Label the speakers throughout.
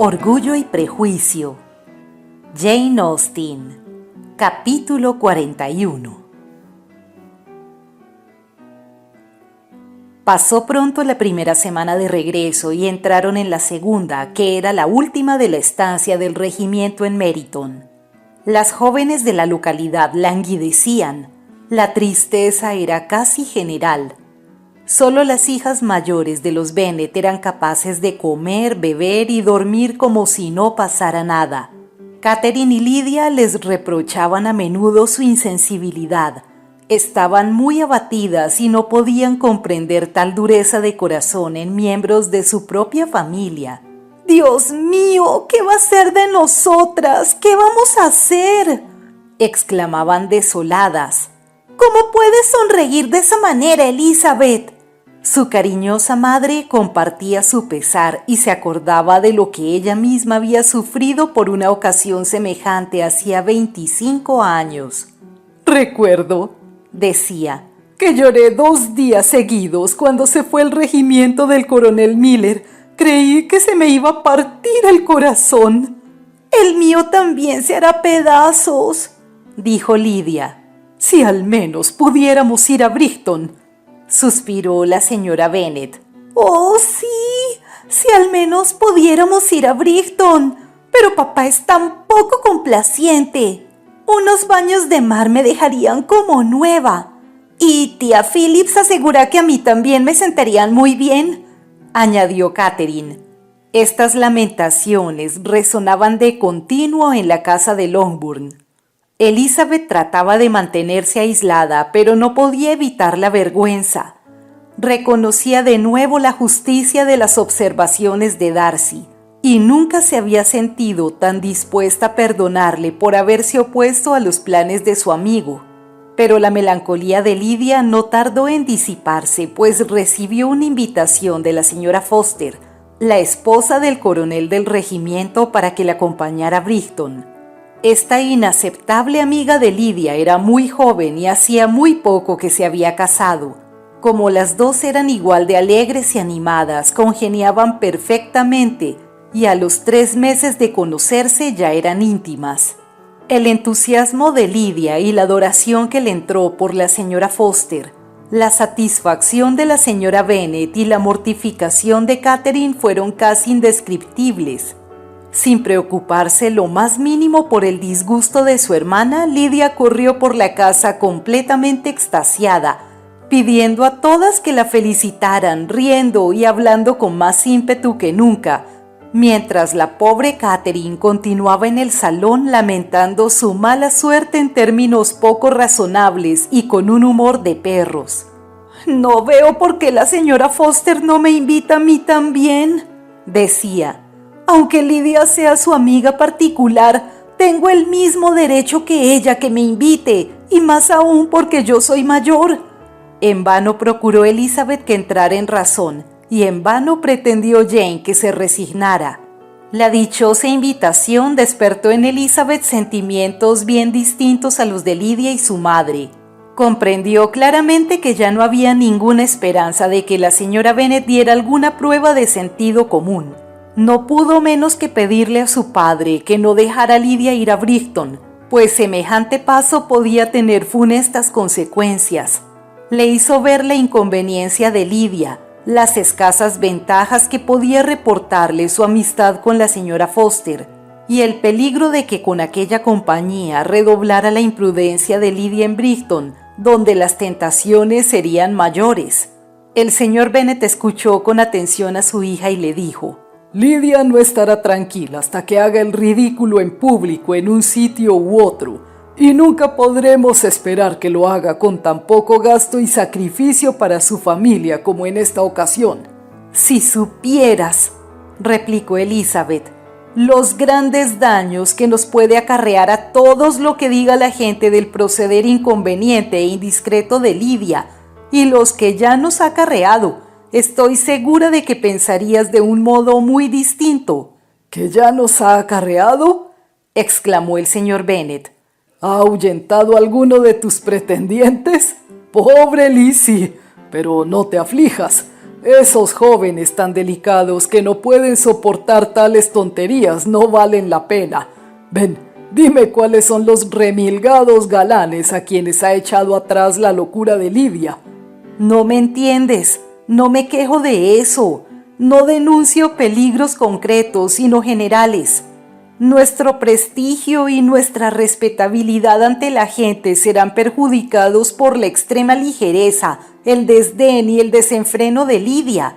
Speaker 1: Orgullo y Prejuicio. Jane Austen. Capítulo 41. Pasó pronto la primera semana de regreso y entraron en la segunda, que era la última de la estancia del regimiento en Meryton. Las jóvenes de la localidad languidecían. La tristeza era casi general. Solo las hijas mayores de los Bennet eran capaces de comer, beber y dormir como si no pasara nada. Catherine y Lydia les reprochaban a menudo su insensibilidad. Estaban muy abatidas y no podían comprender tal dureza de corazón en miembros de su propia familia. «¡Dios mío! ¿Qué va a ser de nosotras? ¿Qué vamos a hacer?», exclamaban desoladas. «¿Cómo puedes sonreír de esa manera, Elizabeth?». Su cariñosa madre compartía su pesar y se acordaba de lo que ella misma había sufrido por una ocasión semejante hacía 25 años. «Recuerdo», decía, «que lloré 2 días seguidos cuando se fue el regimiento del coronel Miller. Creí que se me iba a partir el corazón». «El mío también se hará pedazos», dijo Lydia. «Si al menos pudiéramos ir a Brighton», suspiró la señora Bennet. «Oh, sí, si al menos pudiéramos ir a Brighton, pero papá es tan poco complaciente. Unos baños de mar me dejarían como nueva. Y tía Phillips asegura que a mí también me sentarían muy bien», añadió Catherine. Estas lamentaciones resonaban de continuo en la casa de Longbourn. Elizabeth trataba de mantenerse aislada, pero no podía evitar la vergüenza. Reconocía de nuevo la justicia de las observaciones de Darcy, y nunca se había sentido tan dispuesta a perdonarle por haberse opuesto a los planes de su amigo. Pero la melancolía de Lydia no tardó en disiparse, pues recibió una invitación de la señora Foster, la esposa del coronel del regimiento, para que la acompañara a Brighton. Esta inaceptable amiga de Lydia era muy joven y hacía muy poco que se había casado. Como las dos eran igual de alegres y animadas, congeniaban perfectamente y a los 3 meses de conocerse ya eran íntimas. El entusiasmo de Lydia y la adoración que le entró por la señora Foster, la satisfacción de la señora Bennet y la mortificación de Catherine fueron casi indescriptibles. Sin preocuparse lo más mínimo por el disgusto de su hermana, Lydia corrió por la casa completamente extasiada, pidiendo a todas que la felicitaran, riendo y hablando con más ímpetu que nunca, mientras la pobre Catherine continuaba en el salón lamentando su mala suerte en términos poco razonables y con un humor de perros. «No veo por qué la señora Foster no me invita a mí también», decía. «Aunque Lydia sea su amiga particular, tengo el mismo derecho que ella que me invite, y más aún porque yo soy mayor». En vano procuró Elizabeth que entrara en razón, y en vano pretendió Jane que se resignara. La dichosa invitación despertó en Elizabeth sentimientos bien distintos a los de Lydia y su madre. Comprendió claramente que ya no había ninguna esperanza de que la señora Bennet diera alguna prueba de sentido común. No pudo menos que pedirle a su padre que no dejara a Lydia ir a Brighton, pues semejante paso podía tener funestas consecuencias. Le hizo ver la inconveniencia de Lydia, las escasas ventajas que podía reportarle su amistad con la señora Foster, y el peligro de que con aquella compañía redoblara la imprudencia de Lydia en Brighton, donde las tentaciones serían mayores. El señor Bennet escuchó con atención a su hija y le dijo: «Lydia no estará tranquila hasta que haga el ridículo en público en un sitio u otro, y nunca podremos esperar que lo haga con tan poco gasto y sacrificio para su familia como en esta ocasión». «Si supieras», replicó Elizabeth, «los grandes daños que nos puede acarrear a todos lo que diga la gente del proceder inconveniente e indiscreto de Lydia, y los que ya nos ha acarreado, estoy segura de que pensarías de un modo muy distinto». «¿Que ya nos ha acarreado?», exclamó el señor Bennet. «¿Ha ahuyentado alguno de tus pretendientes? Pobre Lizzie, pero no te aflijas.
Speaker 2: Esos jóvenes tan delicados que no pueden soportar tales tonterías no valen la pena. Ven, dime cuáles son los remilgados galanes a quienes ha echado atrás la locura de Lidia.
Speaker 1: No me entiendes, no me quejo de eso. No denuncio peligros concretos, sino generales. Nuestro prestigio y nuestra respetabilidad ante la gente serán perjudicados por la extrema ligereza, el desdén y el desenfreno de Lidia.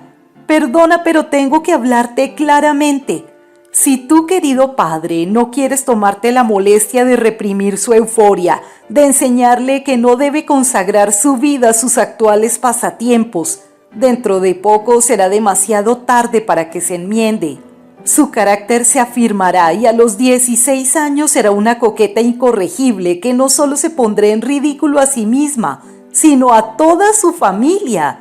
Speaker 1: Perdona, pero tengo que hablarte claramente. Si tú, querido padre, no quieres tomarte la molestia de reprimir su euforia, de enseñarle que no debe consagrar su vida a sus actuales pasatiempos, dentro de poco será demasiado tarde para que se enmiende. Su carácter se afirmará y a los 16 años será una coqueta incorregible que no solo se pondrá en ridículo a sí misma, sino a toda su familia.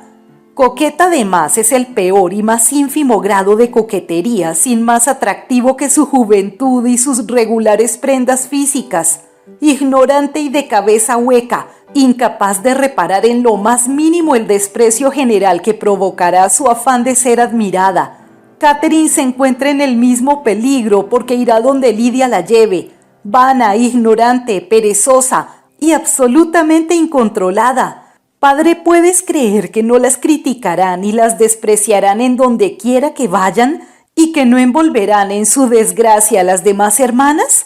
Speaker 1: Coqueta además es el peor y más ínfimo grado de coquetería, sin más atractivo que su juventud y sus regulares prendas físicas. Ignorante y de cabeza hueca, incapaz de reparar en lo más mínimo el desprecio general que provocará su afán de ser admirada. Catherine se encuentra en el mismo peligro porque irá donde Lidia la lleve, vana, ignorante, perezosa y absolutamente incontrolada. Padre, ¿puedes creer que no las criticarán y las despreciarán en donde quiera que vayan y que no envolverán en su desgracia a las demás hermanas?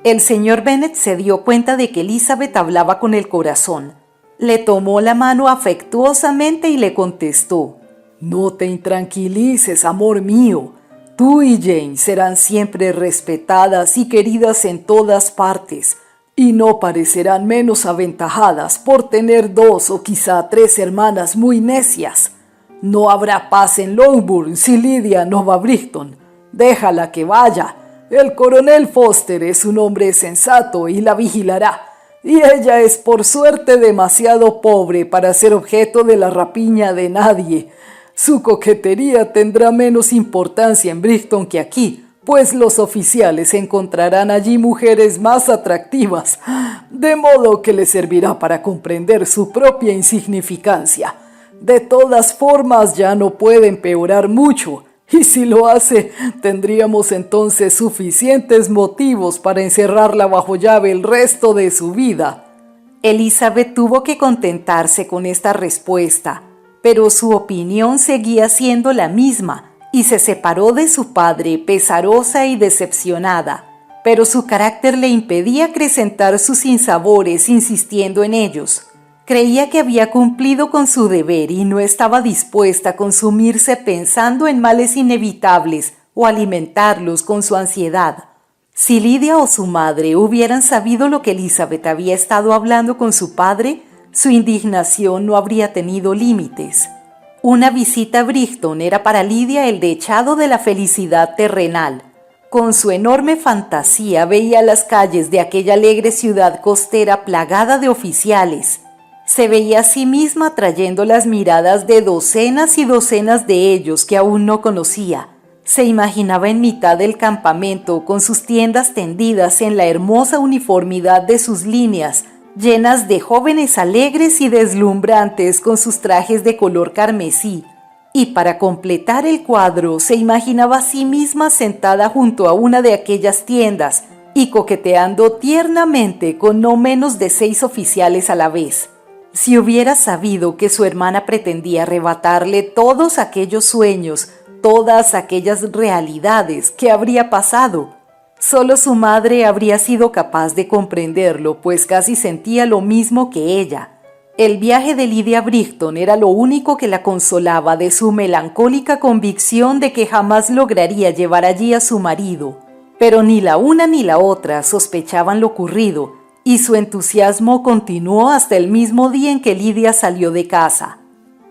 Speaker 1: El señor Bennet se dio cuenta de que Elizabeth hablaba con el corazón. Le tomó la mano afectuosamente y le contestó:
Speaker 2: No te intranquilices, amor mío. Tú y Jane serán siempre respetadas y queridas en todas partes, y no parecerán menos aventajadas por tener 2 o quizá 3 hermanas muy necias. No habrá paz en Longbourn si Lidia no va a Brixton. Déjala que vaya. El coronel Foster es un hombre sensato y la vigilará. Y ella es por suerte demasiado pobre para ser objeto de la rapiña de nadie. Su coquetería tendrá menos importancia en Brixton que aquí, pues los oficiales encontrarán allí mujeres más atractivas, de modo que le servirá para comprender su propia insignificancia. De todas formas, ya no puede empeorar mucho, y si lo hace, tendríamos entonces suficientes motivos para encerrarla bajo llave el resto de su vida.
Speaker 1: Elizabeth tuvo que contentarse con esta respuesta, pero su opinión seguía siendo la misma y se separó de su padre pesarosa y decepcionada, pero su carácter le impedía acrecentar sus sinsabores insistiendo en ellos. Creía que había cumplido con su deber y no estaba dispuesta a consumirse pensando en males inevitables o alimentarlos con su ansiedad. Si Lidia o su madre hubieran sabido lo que Elizabeth había estado hablando con su padre, su indignación no habría tenido límites. Una visita a Brixton era para Lidia el dechado de la felicidad terrenal. Con su enorme fantasía veía las calles de aquella alegre ciudad costera plagada de oficiales. Se veía a sí misma trayendo las miradas de docenas y docenas de ellos que aún no conocía. Se imaginaba en mitad del campamento con sus tiendas tendidas en la hermosa uniformidad de sus líneas, llenas de jóvenes alegres y deslumbrantes con sus trajes de color carmesí, y para completar el cuadro se imaginaba a sí misma sentada junto a una de aquellas tiendas y coqueteando tiernamente con no menos de 6 oficiales a la vez. Si hubiera sabido que su hermana pretendía arrebatarle todos aquellos sueños, todas aquellas realidades, ¿qué habría pasado? Solo su madre habría sido capaz de comprenderlo, pues casi sentía lo mismo que ella. El viaje de Lidia a Brixton era lo único que la consolaba de su melancólica convicción de que jamás lograría llevar allí a su marido. Pero ni la una ni la otra sospechaban lo ocurrido, y su entusiasmo continuó hasta el mismo día en que Lidia salió de casa.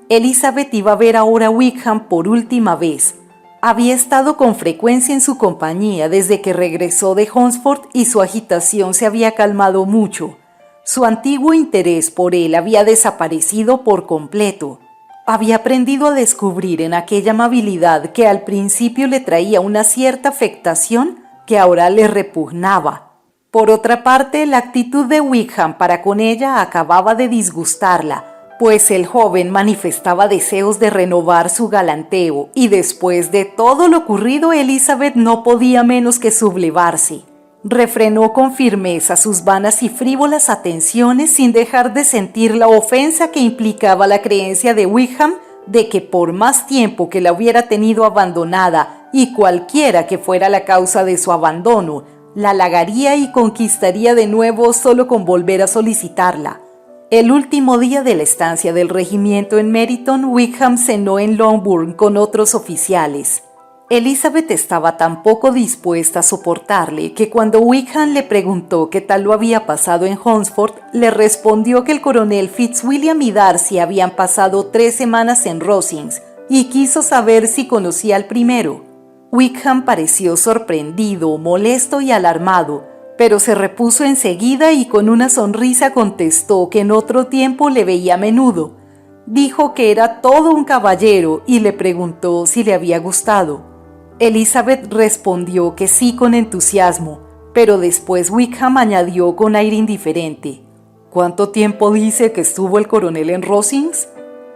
Speaker 1: Elizabeth iba a ver ahora a Wickham por última vez. Había estado con frecuencia en su compañía desde que regresó de Hunsford y su agitación se había calmado mucho. Su antiguo interés por él había desaparecido por completo. Había aprendido a descubrir en aquella amabilidad que al principio le traía una cierta afectación que ahora le repugnaba. Por otra parte, la actitud de Wickham para con ella acababa de disgustarla, pues el joven manifestaba deseos de renovar su galanteo y después de todo lo ocurrido Elizabeth no podía menos que sublevarse. Refrenó con firmeza sus vanas y frívolas atenciones sin dejar de sentir la ofensa que implicaba la creencia de Wickham de que por más tiempo que la hubiera tenido abandonada y cualquiera que fuera la causa de su abandono, la halagaría y conquistaría de nuevo solo con volver a solicitarla. El último día de la estancia del regimiento en Meryton, Wickham cenó en Longbourn con otros oficiales. Elizabeth estaba tan poco dispuesta a soportarle que cuando Wickham le preguntó qué tal lo había pasado en Hunsford, le respondió que el coronel Fitzwilliam y Darcy habían pasado 3 semanas en Rosings y quiso saber si conocía al primero. Wickham pareció sorprendido, molesto y alarmado, pero se repuso enseguida y con una sonrisa contestó que en otro tiempo le veía a menudo. Dijo que era todo un caballero y le preguntó si le había gustado. Elizabeth respondió que sí con entusiasmo, pero después Wickham añadió con aire indiferente: ¿Cuánto tiempo dice que estuvo el coronel en Rosings?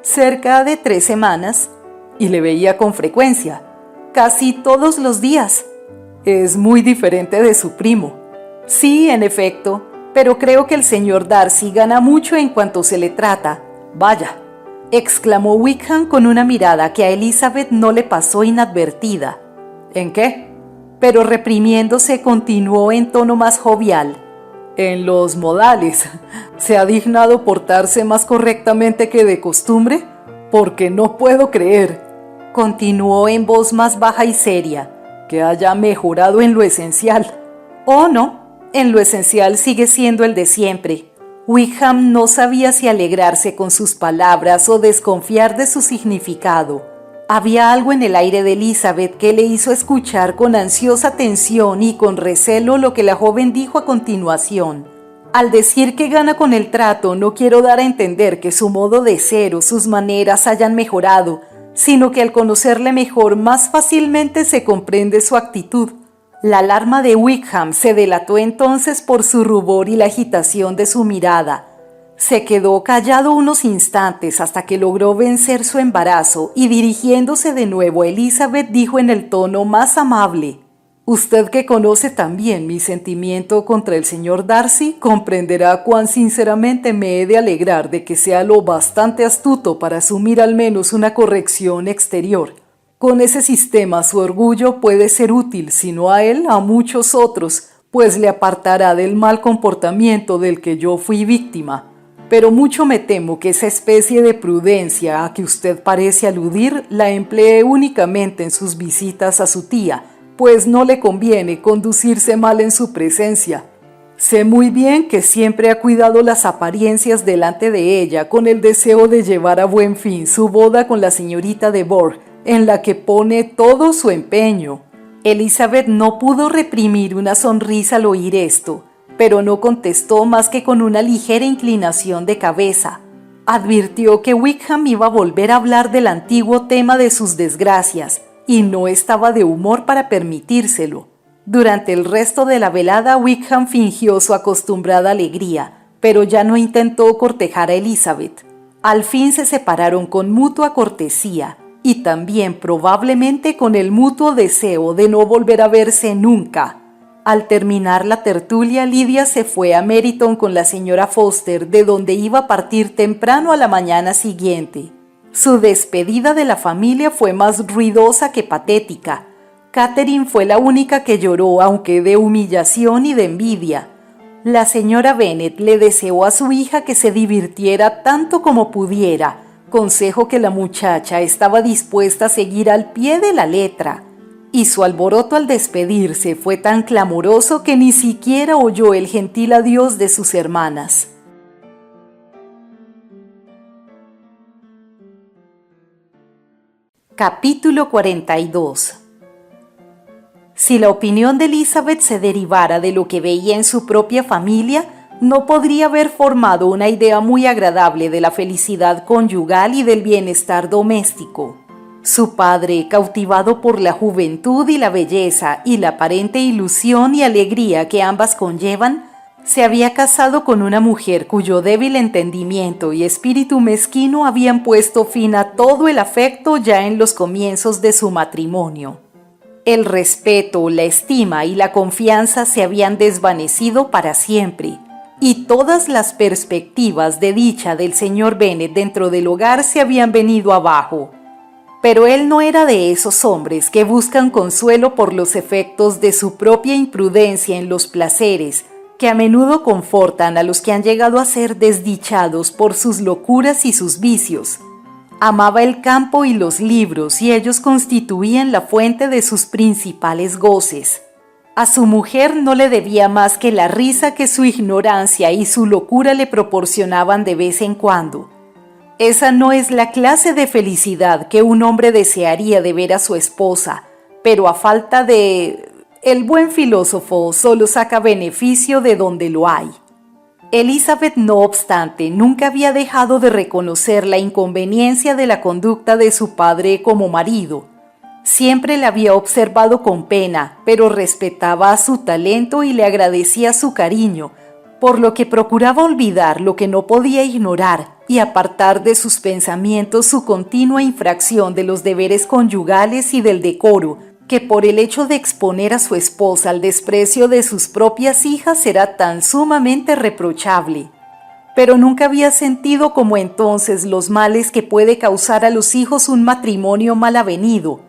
Speaker 1: Cerca de 3 semanas. ¿Y le veía con frecuencia? Casi todos los días. Es muy diferente de su primo. Sí, en efecto, pero creo que el señor Darcy gana mucho en cuanto se le trata. Vaya, exclamó Wickham con una mirada que a Elizabeth no le pasó inadvertida. ¿En qué? Pero reprimiéndose continuó en tono más jovial. En los modales. ¿Se ha dignado portarse más correctamente que de costumbre? Porque no puedo creer, continuó en voz más baja y seria, que haya mejorado en lo esencial. Oh, no, en lo esencial sigue siendo el de siempre. Wickham no sabía si alegrarse con sus palabras o desconfiar de su significado. Había algo en el aire de Elizabeth que le hizo escuchar con ansiosa atención y con recelo lo que la joven dijo a continuación. Al decir que gana con el trato, no quiero dar a entender que su modo de ser o sus maneras hayan mejorado, sino que al conocerle mejor más fácilmente se comprende su actitud. La alarma de Wickham se delató entonces por su rubor y la agitación de su mirada. Se quedó callado unos instantes hasta que logró vencer su embarazo y dirigiéndose de nuevo a Elizabeth dijo en el tono más amable: Usted que conoce también mi sentimiento contra el señor Darcy comprenderá cuán sinceramente me he de alegrar de que sea lo bastante astuto para asumir al menos una corrección exterior. Con ese sistema su orgullo puede ser útil, si no a él, a muchos otros, pues le apartará del mal comportamiento del que yo fui víctima. Pero mucho me temo que esa especie de prudencia a que usted parece aludir la emplee únicamente en sus visitas a su tía, pues no le conviene conducirse mal en su presencia. Sé muy bien que siempre ha cuidado las apariencias delante de ella con el deseo de llevar a buen fin su boda con la señorita de Bourgh, en la que pone todo su empeño. Elizabeth no pudo reprimir una sonrisa al oír esto, pero no contestó más que con una ligera inclinación de cabeza. Advirtió que Wickham iba a volver a hablar del antiguo tema de sus desgracias, y no estaba de humor para permitírselo. Durante el resto de la velada, Wickham fingió su acostumbrada alegría, pero ya no intentó cortejar a Elizabeth. Al fin se separaron con mutua cortesía, y también probablemente con el mutuo deseo de no volver a verse nunca. Al terminar la tertulia, Lydia se fue a Meryton con la señora Foster, de donde iba a partir temprano a la mañana siguiente. Su despedida de la familia fue más ruidosa que patética. Catherine fue la única que lloró, aunque de humillación y de envidia. La señora Bennet le deseó a su hija que se divirtiera tanto como pudiera, consejo que la muchacha estaba dispuesta a seguir al pie de la letra. Y su alboroto al despedirse fue tan clamoroso que ni siquiera oyó el gentil adiós de sus hermanas. Capítulo 42. Si la opinión de Elizabeth se derivara de lo que veía en su propia familia, no podría haber formado una idea muy agradable de la felicidad conyugal y del bienestar doméstico. Su padre, cautivado por la juventud y la belleza y la aparente ilusión y alegría que ambas conllevan, Se había casado con una mujer cuyo débil entendimiento y espíritu mezquino habían puesto fin a todo el afecto ya en los comienzos de su matrimonio. El respeto, la estima y la confianza se habían desvanecido para siempre, y todas las perspectivas de dicha del señor Bennet dentro del hogar se habían venido abajo. Pero él no era de esos hombres que buscan consuelo por los efectos de su propia imprudencia en los placeres, que a menudo confortan a los que han llegado a ser desdichados por sus locuras y sus vicios. Amaba el campo y los libros, y ellos constituían la fuente de sus principales goces. A su mujer no le debía más que la risa que su ignorancia y su locura le proporcionaban de vez en cuando. Esa no es la clase de felicidad que un hombre desearía de ver a su esposa, pero a falta de... El buen filósofo solo saca beneficio de donde lo hay. Elizabeth, no obstante, nunca había dejado de reconocer la inconveniencia de la conducta de su padre como marido. Siempre la había observado con pena, pero respetaba su talento y le agradecía su cariño, por lo que procuraba olvidar lo que no podía ignorar y apartar de sus pensamientos su continua infracción de los deberes conyugales y del decoro, que por el hecho de exponer a su esposa al desprecio de sus propias hijas era tan sumamente reprochable. Pero nunca había sentido como entonces los males que puede causar a los hijos un matrimonio mal avenido,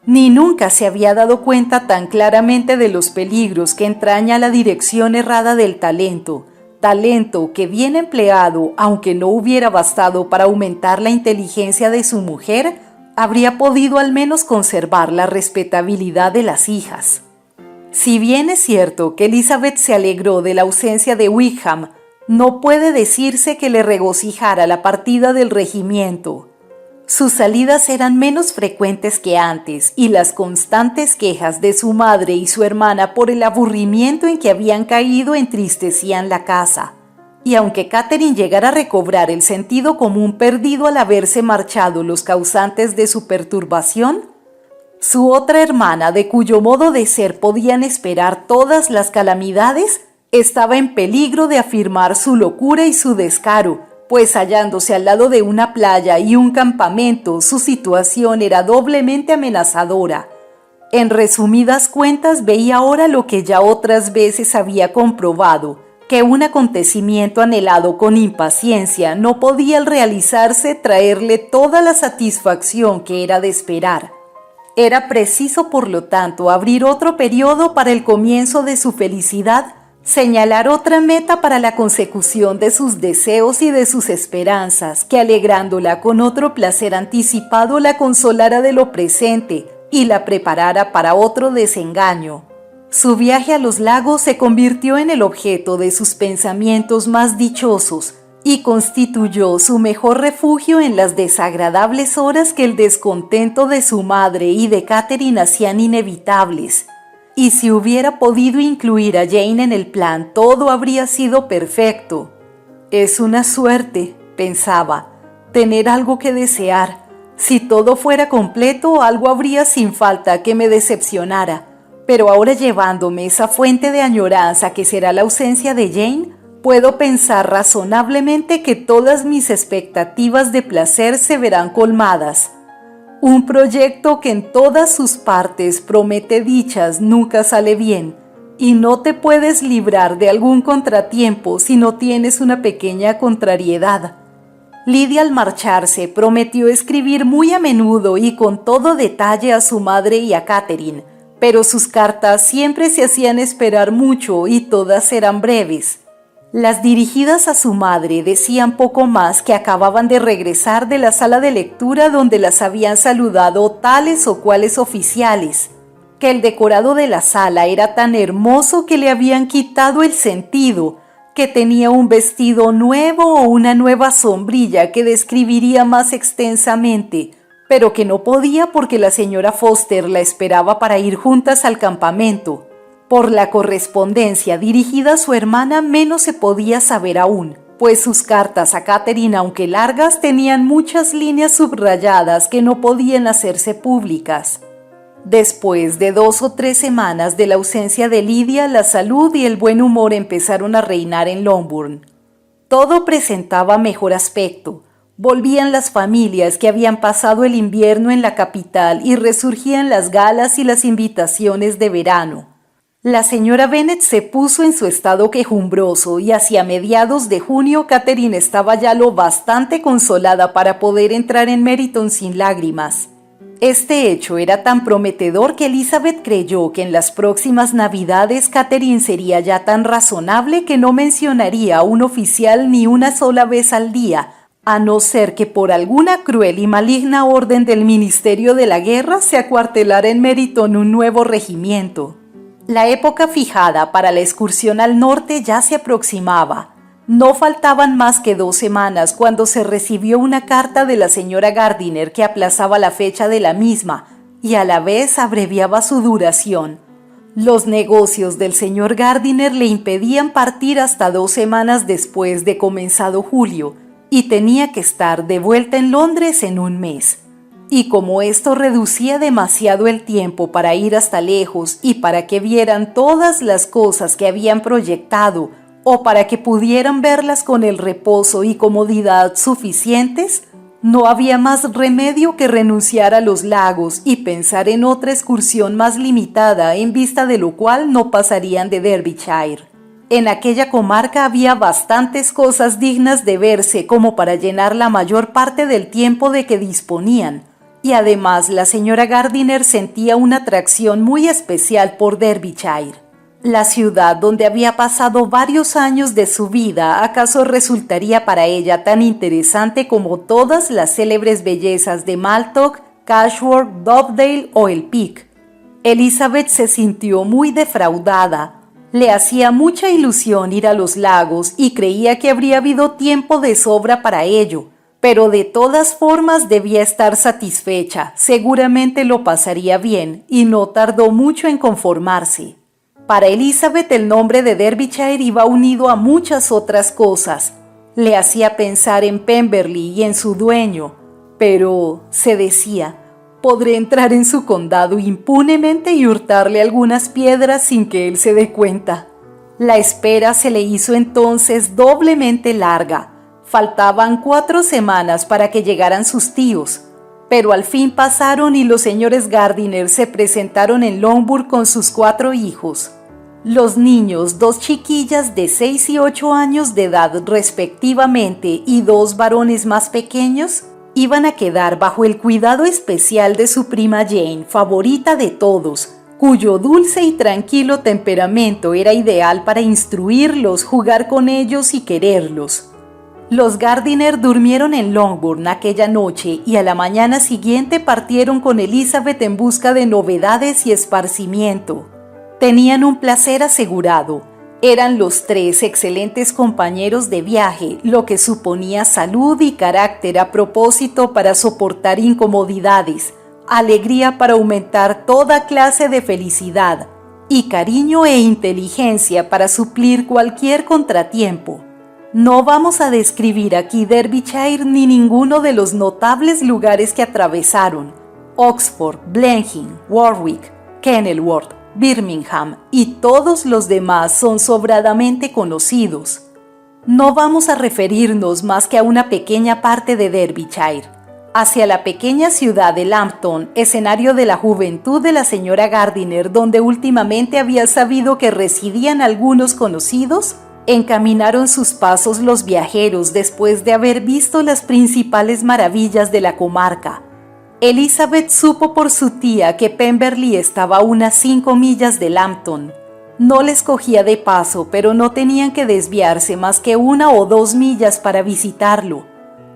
Speaker 1: ni nunca se había dado cuenta tan claramente de los peligros que entraña la dirección errada del talento que bien empleado, aunque no hubiera bastado para aumentar la inteligencia de su mujer, habría podido al menos conservar la respetabilidad de las hijas. Si bien es cierto que Elizabeth se alegró de la ausencia de Wickham, no puede decirse que le regocijara la partida del regimiento. Sus salidas eran menos frecuentes que antes, y las constantes quejas de su madre y su hermana por el aburrimiento en que habían caído entristecían la casa. Y aunque Catherine llegara a recobrar el sentido común perdido al haberse marchado los causantes de su perturbación, su otra hermana, de cuyo modo de ser podían esperar todas las calamidades, estaba en peligro de afirmar su locura y su descaro, pues hallándose al lado de una playa y un campamento, su situación era doblemente amenazadora. En resumidas cuentas, veía ahora lo que ya otras veces había comprobado, que un acontecimiento anhelado con impaciencia no podía al realizarse traerle toda la satisfacción que era de esperar. Era preciso, por lo tanto, abrir otro periodo para el comienzo de su felicidad, señalar otra meta para la consecución de sus deseos y de sus esperanzas, que alegrándola con otro placer anticipado la consolara de lo presente y la preparara para otro desengaño. Su viaje a los lagos se convirtió en el objeto de sus pensamientos más dichosos y constituyó su mejor refugio en las desagradables horas que el descontento de su madre y de Catherine hacían inevitables. Y si hubiera podido incluir a Jane en el plan, todo habría sido perfecto. Es una suerte, pensaba, tener algo que desear. Si todo fuera completo, algo habría sin falta que me decepcionara. Pero ahora, llevándome esa fuente de añoranza que será la ausencia de Jane, puedo pensar razonablemente que todas mis expectativas de placer se verán colmadas. Un proyecto que en todas sus partes promete dichas nunca sale bien, y no te puedes librar de algún contratiempo si no tienes una pequeña contrariedad. Lidia, al marcharse, prometió escribir muy a menudo y con todo detalle a su madre y a Catherine, pero sus cartas siempre se hacían esperar mucho y todas eran breves. Las dirigidas a su madre decían poco más que acababan de regresar de la sala de lectura donde las habían saludado tales o cuales oficiales, que el decorado de la sala era tan hermoso que le habían quitado el sentido, que tenía un vestido nuevo o una nueva sombrilla que describiría más extensamente, pero que no podía porque la señora Foster la esperaba para ir juntas al campamento. Por la correspondencia dirigida a su hermana menos se podía saber aún, pues sus cartas a Catherine, aunque largas, tenían muchas líneas subrayadas que no podían hacerse públicas. Después de 2 o 3 semanas de la ausencia de Lydia, la salud y el buen humor empezaron a reinar en Longbourn. Todo presentaba mejor aspecto. Volvían las familias que habían pasado el invierno en la capital y resurgían las galas y las invitaciones de verano. La señora Bennet se puso en su estado quejumbroso y hacia mediados de junio Catherine estaba ya lo bastante consolada para poder entrar en Meryton sin lágrimas. Este hecho era tan prometedor que Elizabeth creyó que en las próximas Navidades Catherine sería ya tan razonable que no mencionaría a un oficial ni una sola vez al día, a no ser que por alguna cruel y maligna orden del Ministerio de la Guerra se acuartelara en Meryton un nuevo regimiento. La época fijada para la excursión al norte ya se aproximaba. No faltaban más que 2 semanas cuando se recibió una carta de la señora Gardiner que aplazaba la fecha de la misma y a la vez abreviaba su duración. Los negocios del señor Gardiner le impedían partir hasta 2 semanas después de comenzado julio y tenía que estar de vuelta en Londres en un mes. Y como esto reducía demasiado el tiempo para ir hasta lejos y para que vieran todas las cosas que habían proyectado o para que pudieran verlas con el reposo y comodidad suficientes, no había más remedio que renunciar a los lagos y pensar en otra excursión más limitada, en vista de lo cual no pasarían de Derbyshire. En aquella comarca había bastantes cosas dignas de verse como para llenar la mayor parte del tiempo de que disponían, y además la señora Gardiner sentía una atracción muy especial por Derbyshire. La ciudad donde había pasado varios años de su vida acaso resultaría para ella tan interesante como todas las célebres bellezas de Maltock, Cashworth, Dovedale o el Peak. Elizabeth se sintió muy defraudada. Le hacía mucha ilusión ir a los lagos y creía que habría habido tiempo de sobra para ello, pero de todas formas debía estar satisfecha, seguramente lo pasaría bien y no tardó mucho en conformarse. Para Elizabeth el nombre de Derbyshire iba unido a muchas otras cosas. Le hacía pensar en Pemberley y en su dueño, pero, se decía, podré entrar en su condado impunemente y hurtarle algunas piedras sin que él se dé cuenta. La espera se le hizo entonces doblemente larga. Faltaban 4 semanas para que llegaran sus tíos, pero al fin pasaron y los señores Gardiner se presentaron en Longbourn con sus 4 hijos. Los niños, 2 chiquillas de 6 y 8 años de edad respectivamente y 2 varones más pequeños, iban a quedar bajo el cuidado especial de su prima Jane, favorita de todos, cuyo dulce y tranquilo temperamento era ideal para instruirlos, jugar con ellos y quererlos. Los Gardiner durmieron en Longbourn aquella noche y a la mañana siguiente partieron con Elizabeth en busca de novedades y esparcimiento. Tenían un placer asegurado. Eran los 3 excelentes compañeros de viaje, lo que suponía salud y carácter a propósito para soportar incomodidades, alegría para aumentar toda clase de felicidad, y cariño e inteligencia para suplir cualquier contratiempo. No vamos a describir aquí Derbyshire ni ninguno de los notables lugares que atravesaron: Oxford, Blenheim, Warwick, Kenilworth, Birmingham y todos los demás son sobradamente conocidos. No vamos a referirnos más que a una pequeña parte de Derbyshire, hacia la pequeña ciudad de Lambton, escenario de la juventud de la señora Gardiner, donde últimamente había sabido que residían algunos conocidos. Encaminaron sus pasos los viajeros después de haber visto las principales maravillas de la comarca. Elizabeth supo por su tía que Pemberley estaba a unas 5 millas de Lambton. No les cogía de paso, pero no tenían que desviarse más que 1 o 2 millas para visitarlo.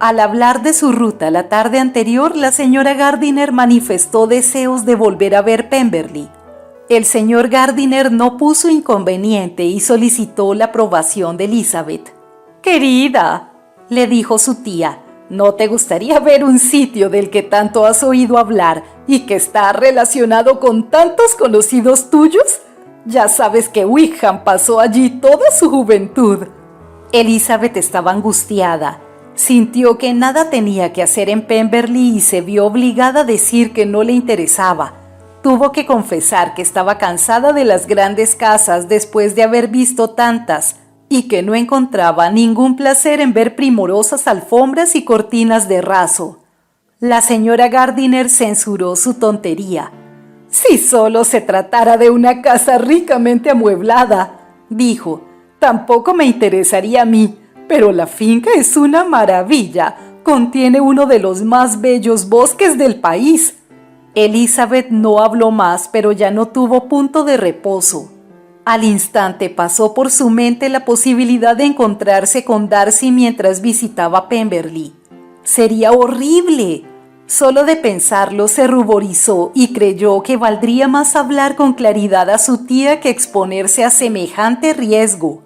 Speaker 1: Al hablar de su ruta la tarde anterior, la señora Gardiner manifestó deseos de volver a ver Pemberley. El señor Gardiner no puso inconveniente y solicitó la aprobación de Elizabeth. «Querida», le dijo su tía, ¿no te gustaría ver un sitio del que tanto has oído hablar y que está relacionado con tantos conocidos tuyos? Ya sabes que Wickham pasó allí toda su juventud». Elizabeth estaba angustiada. Sintió que nada tenía que hacer en Pemberley y se vio obligada a decir que no le interesaba. Tuvo que confesar que estaba cansada de las grandes casas después de haber visto tantas y que no encontraba ningún placer en ver primorosas alfombras y cortinas de raso. La señora Gardiner censuró su tontería. «Si solo se tratara de una casa ricamente amueblada», dijo, «tampoco me interesaría a mí, pero la finca es una maravilla. Contiene uno de los más bellos bosques del país». Elizabeth no habló más, pero ya no tuvo punto de reposo. Al instante pasó por su mente la posibilidad de encontrarse con Darcy mientras visitaba Pemberley. Sería horrible. Solo de pensarlo se ruborizó y creyó que valdría más hablar con claridad a su tía que exponerse a semejante riesgo.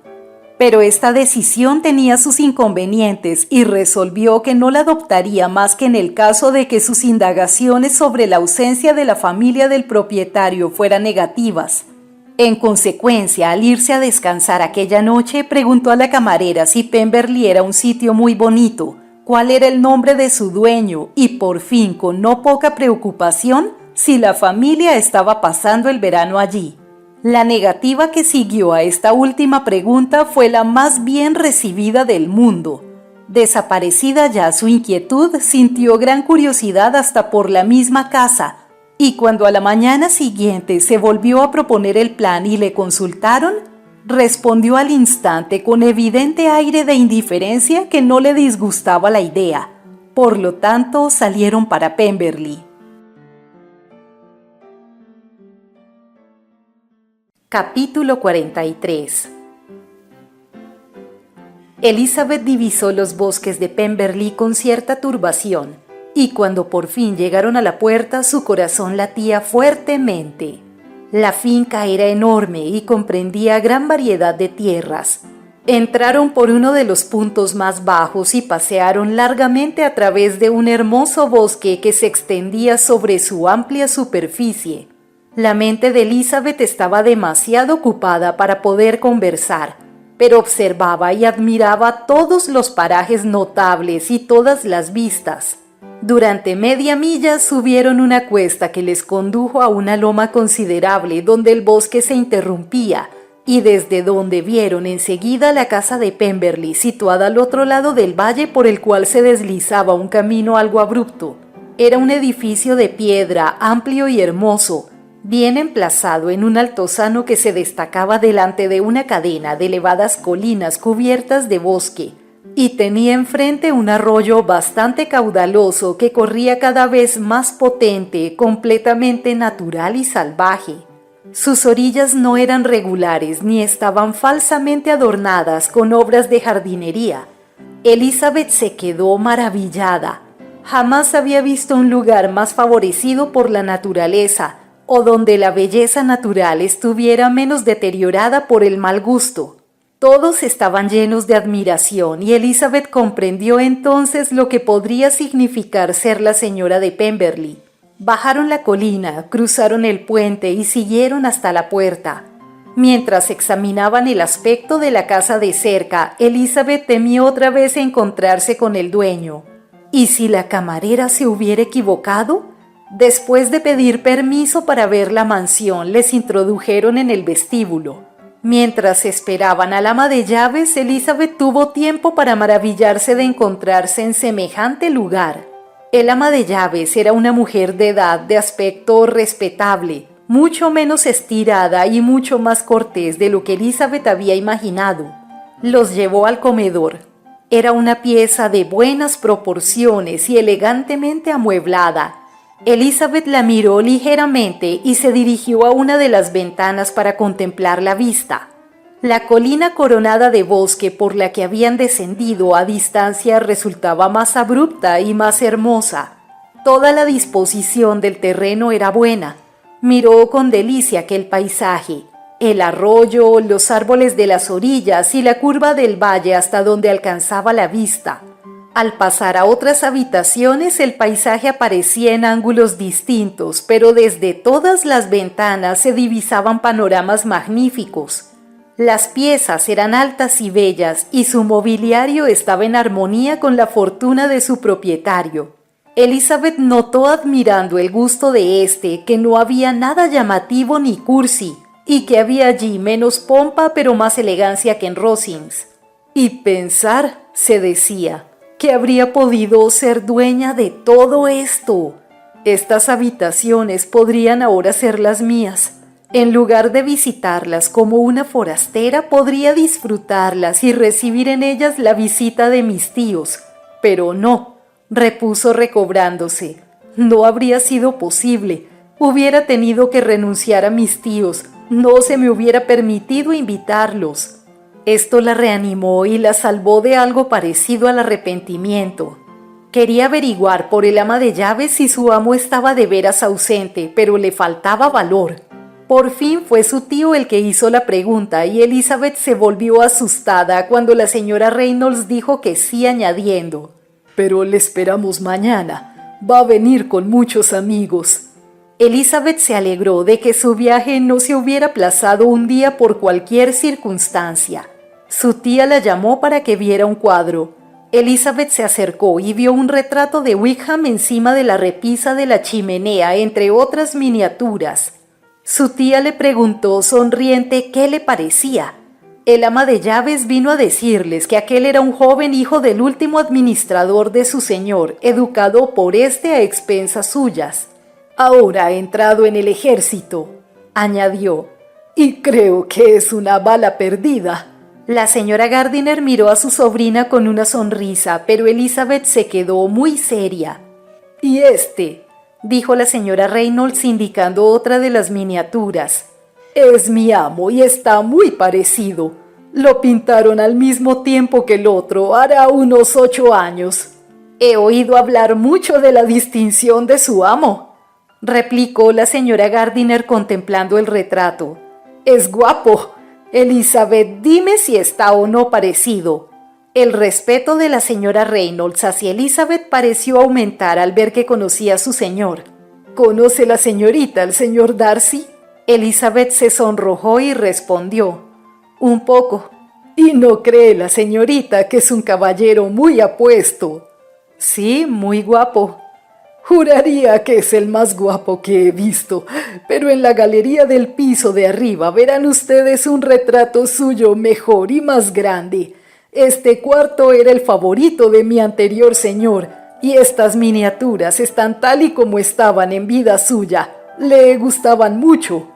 Speaker 1: Pero esta decisión tenía sus inconvenientes y resolvió que no la adoptaría más que en el caso de que sus indagaciones sobre la ausencia de la familia del propietario fueran negativas. En consecuencia, al irse a descansar aquella noche, preguntó a la camarera si Pemberley era un sitio muy bonito, cuál era el nombre de su dueño y, por fin, con no poca preocupación, si la familia estaba pasando el verano allí. La negativa que siguió a esta última pregunta fue la más bien recibida del mundo. Desaparecida ya su inquietud, sintió gran curiosidad hasta por la misma casa, y cuando a la mañana siguiente se volvió a proponer el plan y le consultaron, respondió al instante con evidente aire de indiferencia que no le disgustaba la idea. Por lo tanto, salieron para Pemberley. Capítulo 43. Elizabeth divisó los bosques de Pemberley con cierta turbación, y cuando por fin llegaron a la puerta, su corazón latía fuertemente. La finca era enorme y comprendía gran variedad de tierras. Entraron por uno de los puntos más bajos y pasearon largamente a través de un hermoso bosque que se extendía sobre su amplia superficie. La mente de Elizabeth estaba demasiado ocupada para poder conversar, pero observaba y admiraba todos los parajes notables y todas las vistas. Durante media milla subieron una cuesta que les condujo a una loma considerable donde el bosque se interrumpía y desde donde vieron enseguida la casa de Pemberley situada al otro lado del valle por el cual se deslizaba un camino algo abrupto. Era un edificio de piedra amplio y hermoso, bien emplazado en un altozano que se destacaba delante de una cadena de elevadas colinas cubiertas de bosque, y tenía enfrente un arroyo bastante caudaloso que corría cada vez más potente, completamente natural y salvaje. Sus orillas no eran regulares ni estaban falsamente adornadas con obras de jardinería. Elizabeth se quedó maravillada. Jamás había visto un lugar más favorecido por la naturaleza, o donde la belleza natural estuviera menos deteriorada por el mal gusto. Todos estaban llenos de admiración y Elizabeth comprendió entonces lo que podría significar ser la señora de Pemberley. Bajaron la colina, cruzaron el puente y siguieron hasta la puerta. Mientras examinaban el aspecto de la casa de cerca, Elizabeth temió otra vez encontrarse con el dueño. ¿Y si la camarera se hubiera equivocado? Después de pedir permiso para ver la mansión, les introdujeron en el vestíbulo. Mientras esperaban al ama de llaves, Elizabeth tuvo tiempo para maravillarse de encontrarse en semejante lugar. El ama de llaves era una mujer de edad, de aspecto respetable, mucho menos estirada y mucho más cortés de lo que Elizabeth había imaginado. Los llevó al comedor. Era una pieza de buenas proporciones y elegantemente amueblada. Elizabeth la miró ligeramente y se dirigió a una de las ventanas para contemplar la vista. La colina coronada de bosque por la que habían descendido a distancia resultaba más abrupta y más hermosa. Toda la disposición del terreno era buena. Miró con delicia aquel paisaje, el arroyo, los árboles de las orillas y la curva del valle hasta donde alcanzaba la vista. Al pasar a otras habitaciones, el paisaje aparecía en ángulos distintos, pero desde todas las ventanas se divisaban panoramas magníficos. Las piezas eran altas y bellas, y su mobiliario estaba en armonía con la fortuna de su propietario. Elizabeth notó admirando el gusto de éste que no había nada llamativo ni cursi, y que había allí menos pompa pero más elegancia que en Rosings. Y pensar, se decía, que habría podido ser dueña de todo esto. Estas habitaciones podrían ahora ser las mías. En lugar de visitarlas como una forastera, podría disfrutarlas y recibir en ellas la visita de mis tíos. Pero no, repuso recobrándose. No habría sido posible. Hubiera tenido que renunciar a mis tíos. No se me hubiera permitido invitarlos. Esto la reanimó y la salvó de algo parecido al arrepentimiento. Quería averiguar por el ama de llaves si su amo estaba de veras ausente, pero le faltaba valor. Por fin fue su tío el que hizo la pregunta y Elizabeth se volvió asustada cuando la señora Reynolds dijo que sí, añadiendo:
Speaker 2: «Pero le esperamos mañana. Va a venir con muchos amigos».
Speaker 1: Elizabeth se alegró de que su viaje no se hubiera aplazado un día por cualquier circunstancia. Su tía la llamó para que viera un cuadro. Elizabeth se acercó y vio un retrato de Wickham encima de la repisa de la chimenea, entre otras miniaturas. Su tía le preguntó sonriente qué le parecía. El ama de llaves vino a decirles que aquel era un joven hijo del último administrador de su señor, educado por éste a expensas suyas. «Ahora ha entrado en el ejército», añadió, «y creo que es una bala perdida». La señora Gardiner miró a su sobrina con una sonrisa, pero Elizabeth se quedó muy seria. «¿Y este?», dijo la señora Reynolds indicando otra de las miniaturas. «Es mi amo y está muy parecido. Lo pintaron al mismo tiempo que el otro, hará unos 8 años. He oído hablar mucho de la distinción de su amo», replicó la señora Gardiner contemplando el retrato. «Es guapo. Elizabeth, dime si está o no parecido». El respeto de la señora Reynolds hacia Elizabeth pareció aumentar al ver que conocía a su señor. «¿Conoce la señorita al señor Darcy?». Elizabeth se sonrojó y respondió: «Un poco». «¿Y no cree la señorita que es un caballero muy apuesto?». «Sí, muy guapo». «Juraría que es el más guapo que he visto, pero en la galería del piso de arriba verán ustedes un retrato suyo mejor y más grande. Este cuarto era el favorito de mi anterior señor, y estas miniaturas están tal y como estaban en vida suya. Le gustaban mucho».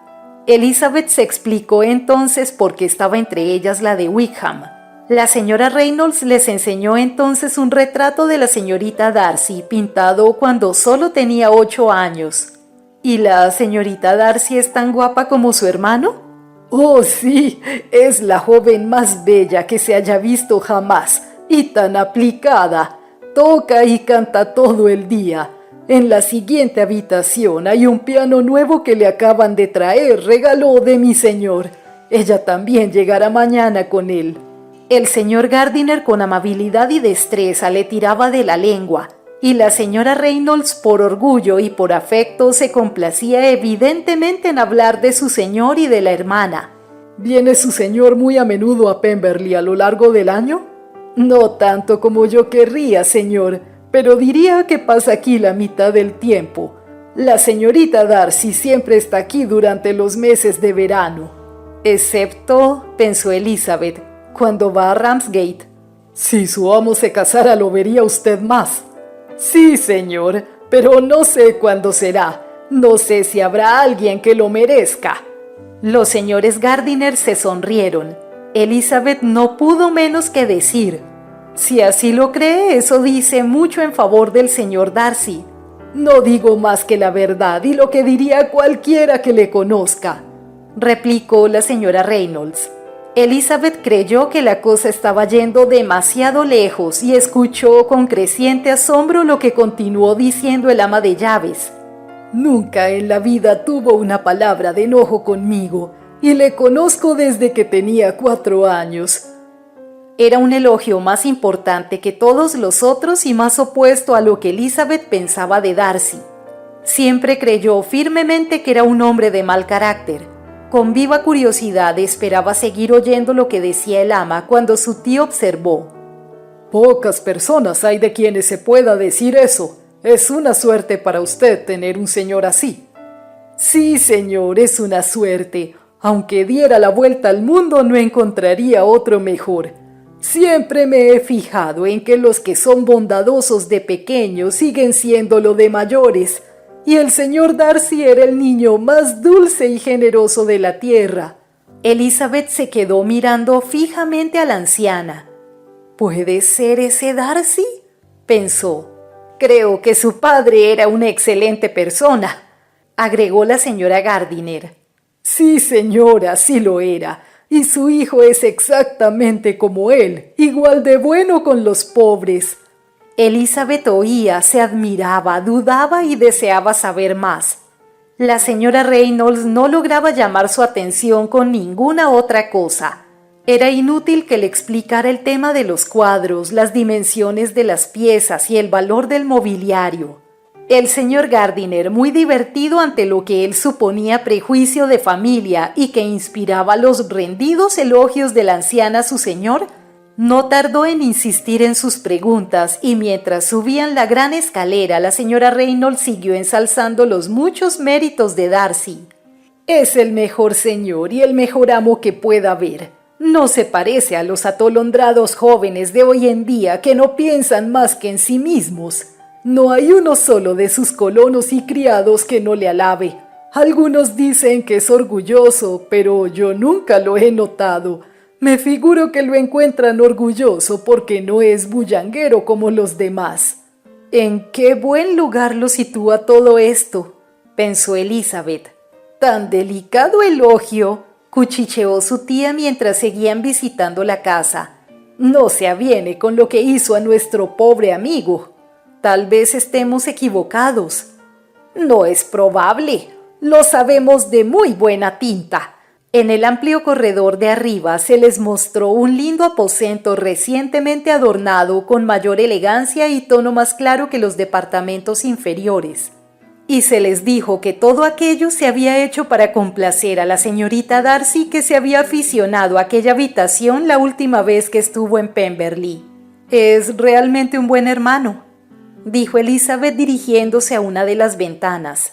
Speaker 1: Elizabeth se explicó entonces por qué estaba entre ellas la de Wickham. La señora Reynolds les enseñó entonces un retrato de la señorita Darcy, pintado cuando solo tenía 8 años. «¿Y la señorita Darcy es tan guapa como su hermano?». «Oh, sí, es la joven más bella que se haya visto jamás, y tan aplicada. Toca y canta todo el día. En la siguiente habitación hay un piano nuevo que le acaban de traer, regalo de mi señor. Ella también llegará mañana con él». El señor Gardiner con amabilidad y destreza le tiraba de la lengua, y la señora Reynolds por orgullo y por afecto se complacía evidentemente en hablar de su señor y de la hermana. «¿Viene su señor muy a menudo a Pemberley a lo largo del año?». «No tanto como yo querría, señor, pero diría que pasa aquí la mitad del tiempo. La señorita Darcy siempre está aquí durante los meses de verano». «Excepto», pensó Elizabeth, «cuando va a Ramsgate». «Si su amo se casara lo vería usted más». «Sí, señor, pero no sé cuándo será. No sé si habrá alguien que lo merezca». Los señores Gardiner se sonrieron. Elizabeth no pudo menos que decir: «Si así lo cree, eso dice mucho en favor del señor Darcy». «No digo más que la verdad y lo que diría cualquiera que le conozca», replicó la señora Reynolds. Elizabeth creyó que la cosa estaba yendo demasiado lejos y escuchó con creciente asombro lo que continuó diciendo el ama de llaves. «Nunca en la vida tuvo una palabra de enojo conmigo, y le conozco desde que tenía 4 años». Era un elogio más importante que todos los otros y más opuesto a lo que Elizabeth pensaba de Darcy. Siempre creyó firmemente que era un hombre de mal carácter. Con viva curiosidad esperaba seguir oyendo lo que decía el ama cuando su tío observó: «Pocas personas hay de quienes se pueda decir eso.
Speaker 2: Es una suerte para usted tener un señor así. Sí, señor, es una suerte. Aunque diera la vuelta al mundo, no encontraría otro mejor. Siempre me he fijado en que los que son bondadosos de pequeños siguen siendo lo de mayores, y el señor Darcy era el niño más dulce y generoso de la tierra.
Speaker 1: Elizabeth se quedó mirando fijamente a la anciana. ¿Puede ser ese Darcy?, pensó. Creo que su padre era una excelente persona, agregó la señora Gardiner.
Speaker 2: Sí, señora, sí lo era, y su hijo es exactamente como él, igual de bueno con los pobres.
Speaker 1: Elizabeth oía, se admiraba, dudaba y deseaba saber más. La señora Reynolds no lograba llamar su atención con ninguna otra cosa. Era inútil que le explicara el tema de los cuadros, las dimensiones de las piezas y el valor del mobiliario. El señor Gardiner, muy divertido ante lo que él suponía prejuicio de familia y que inspiraba los rendidos elogios de la anciana su señor, no tardó en insistir en sus preguntas y mientras subían la gran escalera, la señora Reynolds siguió ensalzando los muchos méritos de Darcy.
Speaker 2: Es el mejor señor y el mejor amo que pueda haber. No se parece a los atolondrados jóvenes de hoy en día que no piensan más que en sí mismos. No hay uno solo de sus colonos y criados que no le alabe. Algunos dicen que es orgulloso, pero yo nunca lo he notado. Me figuro que lo encuentran orgulloso porque no es bullanguero como los demás.
Speaker 1: ¿En qué buen lugar lo sitúa todo esto?, pensó Elizabeth.
Speaker 2: Tan delicado elogio,
Speaker 1: cuchicheó su tía mientras seguían visitando la casa.
Speaker 2: No se aviene con lo que hizo a nuestro pobre amigo.
Speaker 1: Tal vez estemos equivocados.
Speaker 2: No es probable. Lo sabemos de muy buena tinta.
Speaker 1: En el amplio corredor de arriba se les mostró un lindo aposento recientemente adornado con mayor elegancia y tono más claro que los departamentos inferiores. Y se les dijo que todo aquello se había hecho para complacer a la señorita Darcy, que se había aficionado a aquella habitación la última vez que estuvo en Pemberley.
Speaker 2: Es realmente un buen hermano,
Speaker 1: dijo Elizabeth dirigiéndose a una de las ventanas.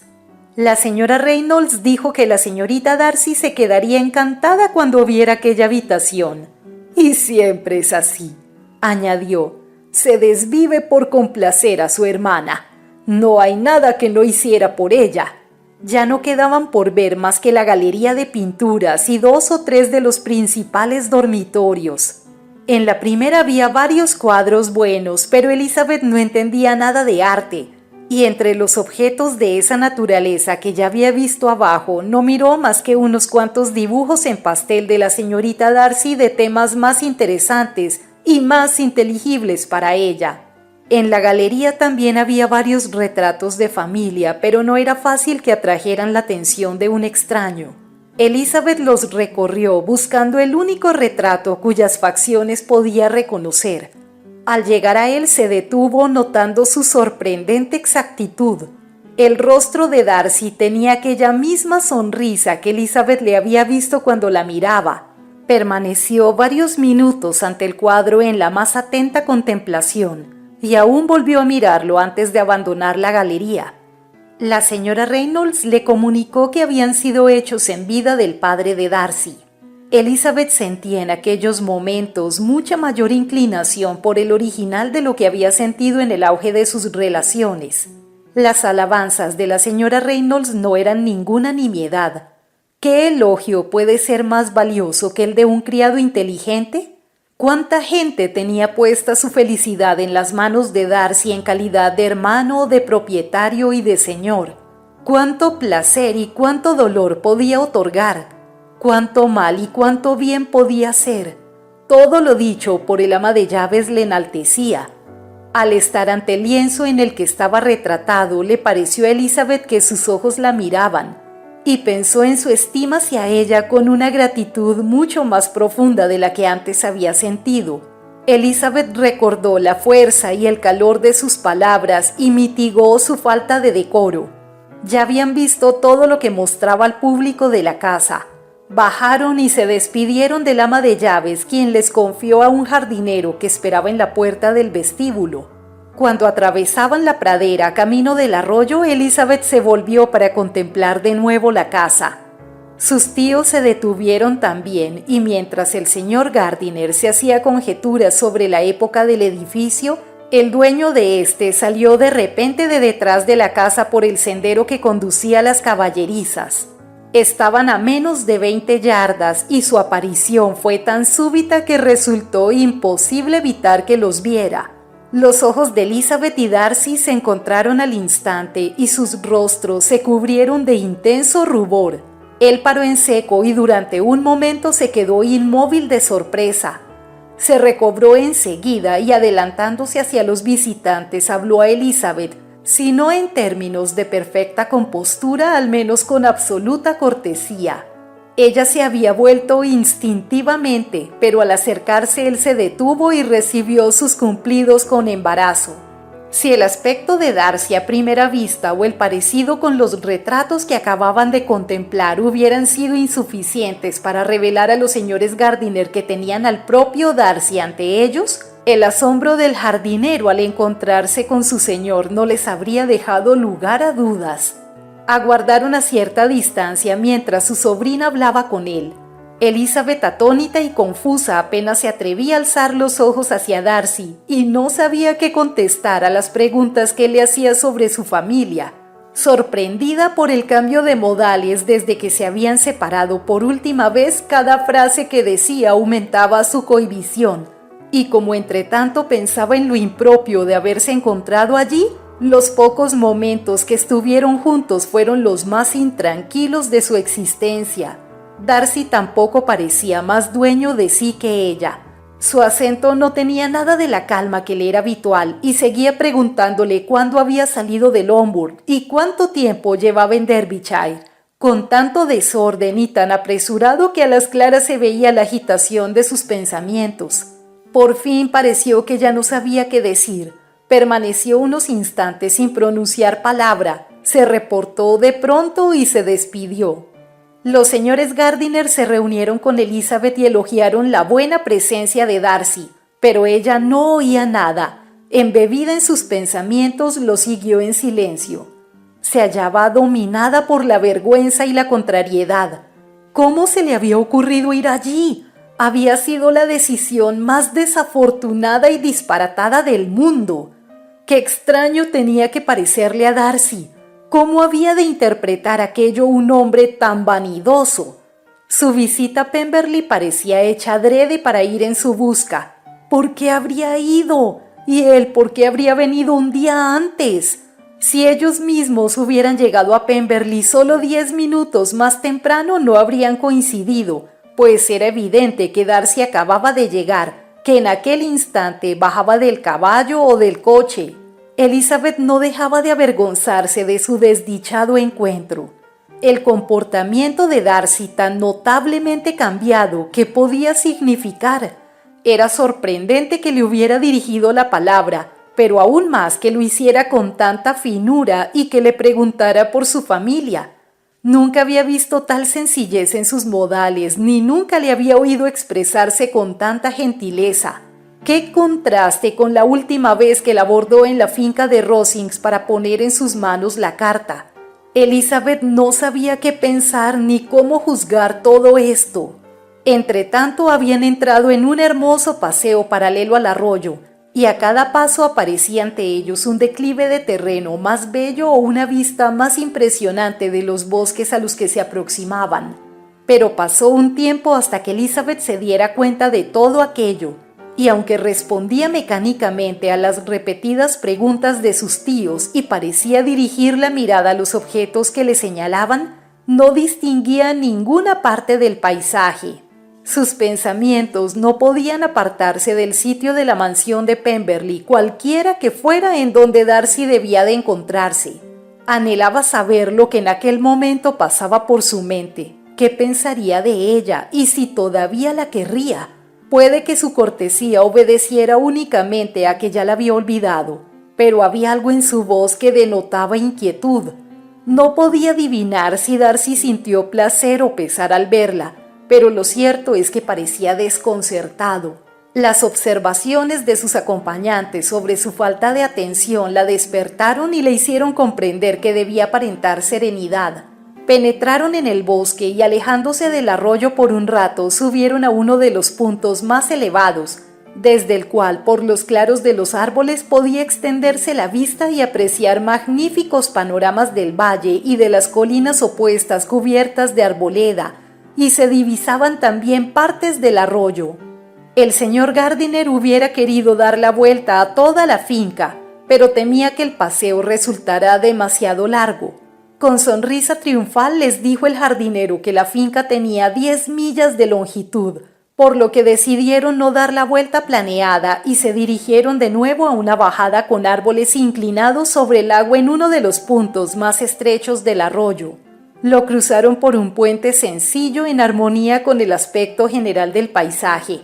Speaker 1: La señora Reynolds dijo que la señorita Darcy se quedaría encantada cuando viera aquella habitación.
Speaker 2: Y siempre es así, añadió. Se desvive por complacer a su hermana. No hay nada que no hiciera por ella.
Speaker 1: Ya no quedaban por ver más que la galería de pinturas y 2 o 3 de los principales dormitorios. En la primera había varios cuadros buenos, pero Elizabeth no entendía nada de arte, y entre los objetos de esa naturaleza que ya había visto abajo, no miró más que unos cuantos dibujos en pastel de la señorita Darcy de temas más interesantes y más inteligibles para ella. En la galería también había varios retratos de familia, pero no era fácil que atrajeran la atención de un extraño. Elizabeth los recorrió buscando el único retrato cuyas facciones podía reconocer. Al llegar a él se detuvo notando su sorprendente exactitud. El rostro de Darcy tenía aquella misma sonrisa que Elizabeth le había visto cuando la miraba. Permaneció varios minutos ante el cuadro en la más atenta contemplación y aún volvió a mirarlo antes de abandonar la galería. La señora Reynolds le comunicó que habían sido hechos en vida del padre de Darcy. Elizabeth sentía en aquellos momentos mucha mayor inclinación por el original de lo que había sentido en el auge de sus relaciones. Las alabanzas de la señora Reynolds no eran ninguna nimiedad. ¿Qué elogio puede ser más valioso que el de un criado inteligente? ¿Cuánta gente tenía puesta su felicidad en las manos de Darcy en calidad de hermano, de propietario y de señor? ¿Cuánto placer y cuánto dolor podía otorgar? ¿Cuánto mal y cuánto bien podía hacer? Todo lo dicho por el ama de llaves le enaltecía. Al estar ante el lienzo en el que estaba retratado, le pareció a Elizabeth que sus ojos la miraban, y pensó en su estima hacia ella con una gratitud mucho más profunda de la que antes había sentido. Elizabeth recordó la fuerza y el calor de sus palabras y mitigó su falta de decoro. Ya habían visto todo lo que mostraba al público de la casa. Bajaron y se despidieron del ama de llaves, quien les confió a un jardinero que esperaba en la puerta del vestíbulo. Cuando atravesaban la pradera camino del arroyo, Elizabeth se volvió para contemplar de nuevo la casa. Sus tíos se detuvieron también, y mientras el señor Gardiner se hacía conjeturas sobre la época del edificio, el dueño de este salió de repente de detrás de la casa por el sendero que conducía a las caballerizas. Estaban a menos de 20 yardas y su aparición fue tan súbita que resultó imposible evitar que los viera. Los ojos de Elizabeth y Darcy se encontraron al instante y sus rostros se cubrieron de intenso rubor. Él paró en seco y durante un momento se quedó inmóvil de sorpresa. Se recobró enseguida y adelantándose hacia los visitantes habló a Elizabeth, si no en términos de perfecta compostura, al menos con absoluta cortesía. Ella se había vuelto instintivamente, pero al acercarse él se detuvo y recibió sus cumplidos con embarazo. Si el aspecto de Darcy a primera vista o el parecido con los retratos que acababan de contemplar hubieran sido insuficientes para revelar a los señores Gardiner que tenían al propio Darcy ante ellos, el asombro del jardinero al encontrarse con su señor no les habría dejado lugar a dudas. Aguardaron a cierta distancia mientras su sobrina hablaba con él. Elizabeth, atónita y confusa, apenas se atrevía a alzar los ojos hacia Darcy y no sabía qué contestar a las preguntas que él le hacía sobre su familia. Sorprendida por el cambio de modales desde que se habían separado por última vez, cada frase que decía aumentaba su cohibición. Y como entretanto pensaba en lo impropio de haberse encontrado allí, los pocos momentos que estuvieron juntos fueron los más intranquilos de su existencia. Darcy tampoco parecía más dueño de sí que ella. Su acento no tenía nada de la calma que le era habitual y seguía preguntándole cuándo había salido de Longbourn y cuánto tiempo llevaba en Derbyshire, con tanto desorden y tan apresurado que a las claras se veía la agitación de sus pensamientos. Por fin pareció que ya no sabía qué decir. Permaneció unos instantes sin pronunciar palabra, se reportó de pronto y se despidió. Los señores Gardiner se reunieron con Elizabeth y elogiaron la buena presencia de Darcy, pero ella no oía nada. Embebida en sus pensamientos, lo siguió en silencio. Se hallaba dominada por la vergüenza y la contrariedad. ¿Cómo se le había ocurrido ir allí? Había sido la decisión más desafortunada y disparatada del mundo. Qué extraño tenía que parecerle a Darcy. ¿Cómo había de interpretar aquello un hombre tan vanidoso? Su visita a Pemberley parecía hecha adrede para ir en su busca. ¿Por qué habría ido? ¿Y él por qué habría venido un día antes? Si ellos mismos hubieran llegado a Pemberley solo 10 minutos más temprano, no habrían coincidido, pues era evidente que Darcy acababa de llegar, que en aquel instante bajaba del caballo o del coche. Elizabeth no dejaba de avergonzarse de su desdichado encuentro. El comportamiento de Darcy tan notablemente cambiado, ¿qué podía significar? Era sorprendente que le hubiera dirigido la palabra, pero aún más que lo hiciera con tanta finura y que le preguntara por su familia. Nunca había visto tal sencillez en sus modales, ni nunca le había oído expresarse con tanta gentileza. ¡Qué contraste con la última vez que la abordó en la finca de Rosings para poner en sus manos la carta! Elizabeth no sabía qué pensar ni cómo juzgar todo esto. Entretanto habían entrado en un hermoso paseo paralelo al arroyo, y a cada paso aparecía ante ellos un declive de terreno más bello o una vista más impresionante de los bosques a los que se aproximaban. Pero pasó un tiempo hasta que Elizabeth se diera cuenta de todo aquello, y aunque respondía mecánicamente a las repetidas preguntas de sus tíos y parecía dirigir la mirada a los objetos que le señalaban, no distinguía ninguna parte del paisaje. Sus pensamientos no podían apartarse del sitio de la mansión de Pemberley, cualquiera que fuera en donde Darcy debía de encontrarse. Anhelaba saber lo que en aquel momento pasaba por su mente, qué pensaría de ella y si todavía la querría. Puede que su cortesía obedeciera únicamente a que ya la había olvidado, pero había algo en su voz que denotaba inquietud. No podía adivinar si Darcy sintió placer o pesar al verla, pero lo cierto es que parecía desconcertado. Las observaciones de sus acompañantes sobre su falta de atención la despertaron y le hicieron comprender que debía aparentar serenidad. Penetraron en el bosque y, alejándose del arroyo por un rato, subieron a uno de los puntos más elevados, desde el cual por los claros de los árboles podía extenderse la vista y apreciar magníficos panoramas del valle y de las colinas opuestas cubiertas de arboleda, y se divisaban también partes del arroyo. El señor Gardiner hubiera querido dar la vuelta a toda la finca, pero temía que el paseo resultara demasiado largo. Con sonrisa triunfal les dijo el jardinero que la finca tenía 10 millas de longitud, por lo que decidieron no dar la vuelta planeada y se dirigieron de nuevo a una bajada con árboles inclinados sobre el agua en uno de los puntos más estrechos del arroyo. Lo cruzaron por un puente sencillo en armonía con el aspecto general del paisaje.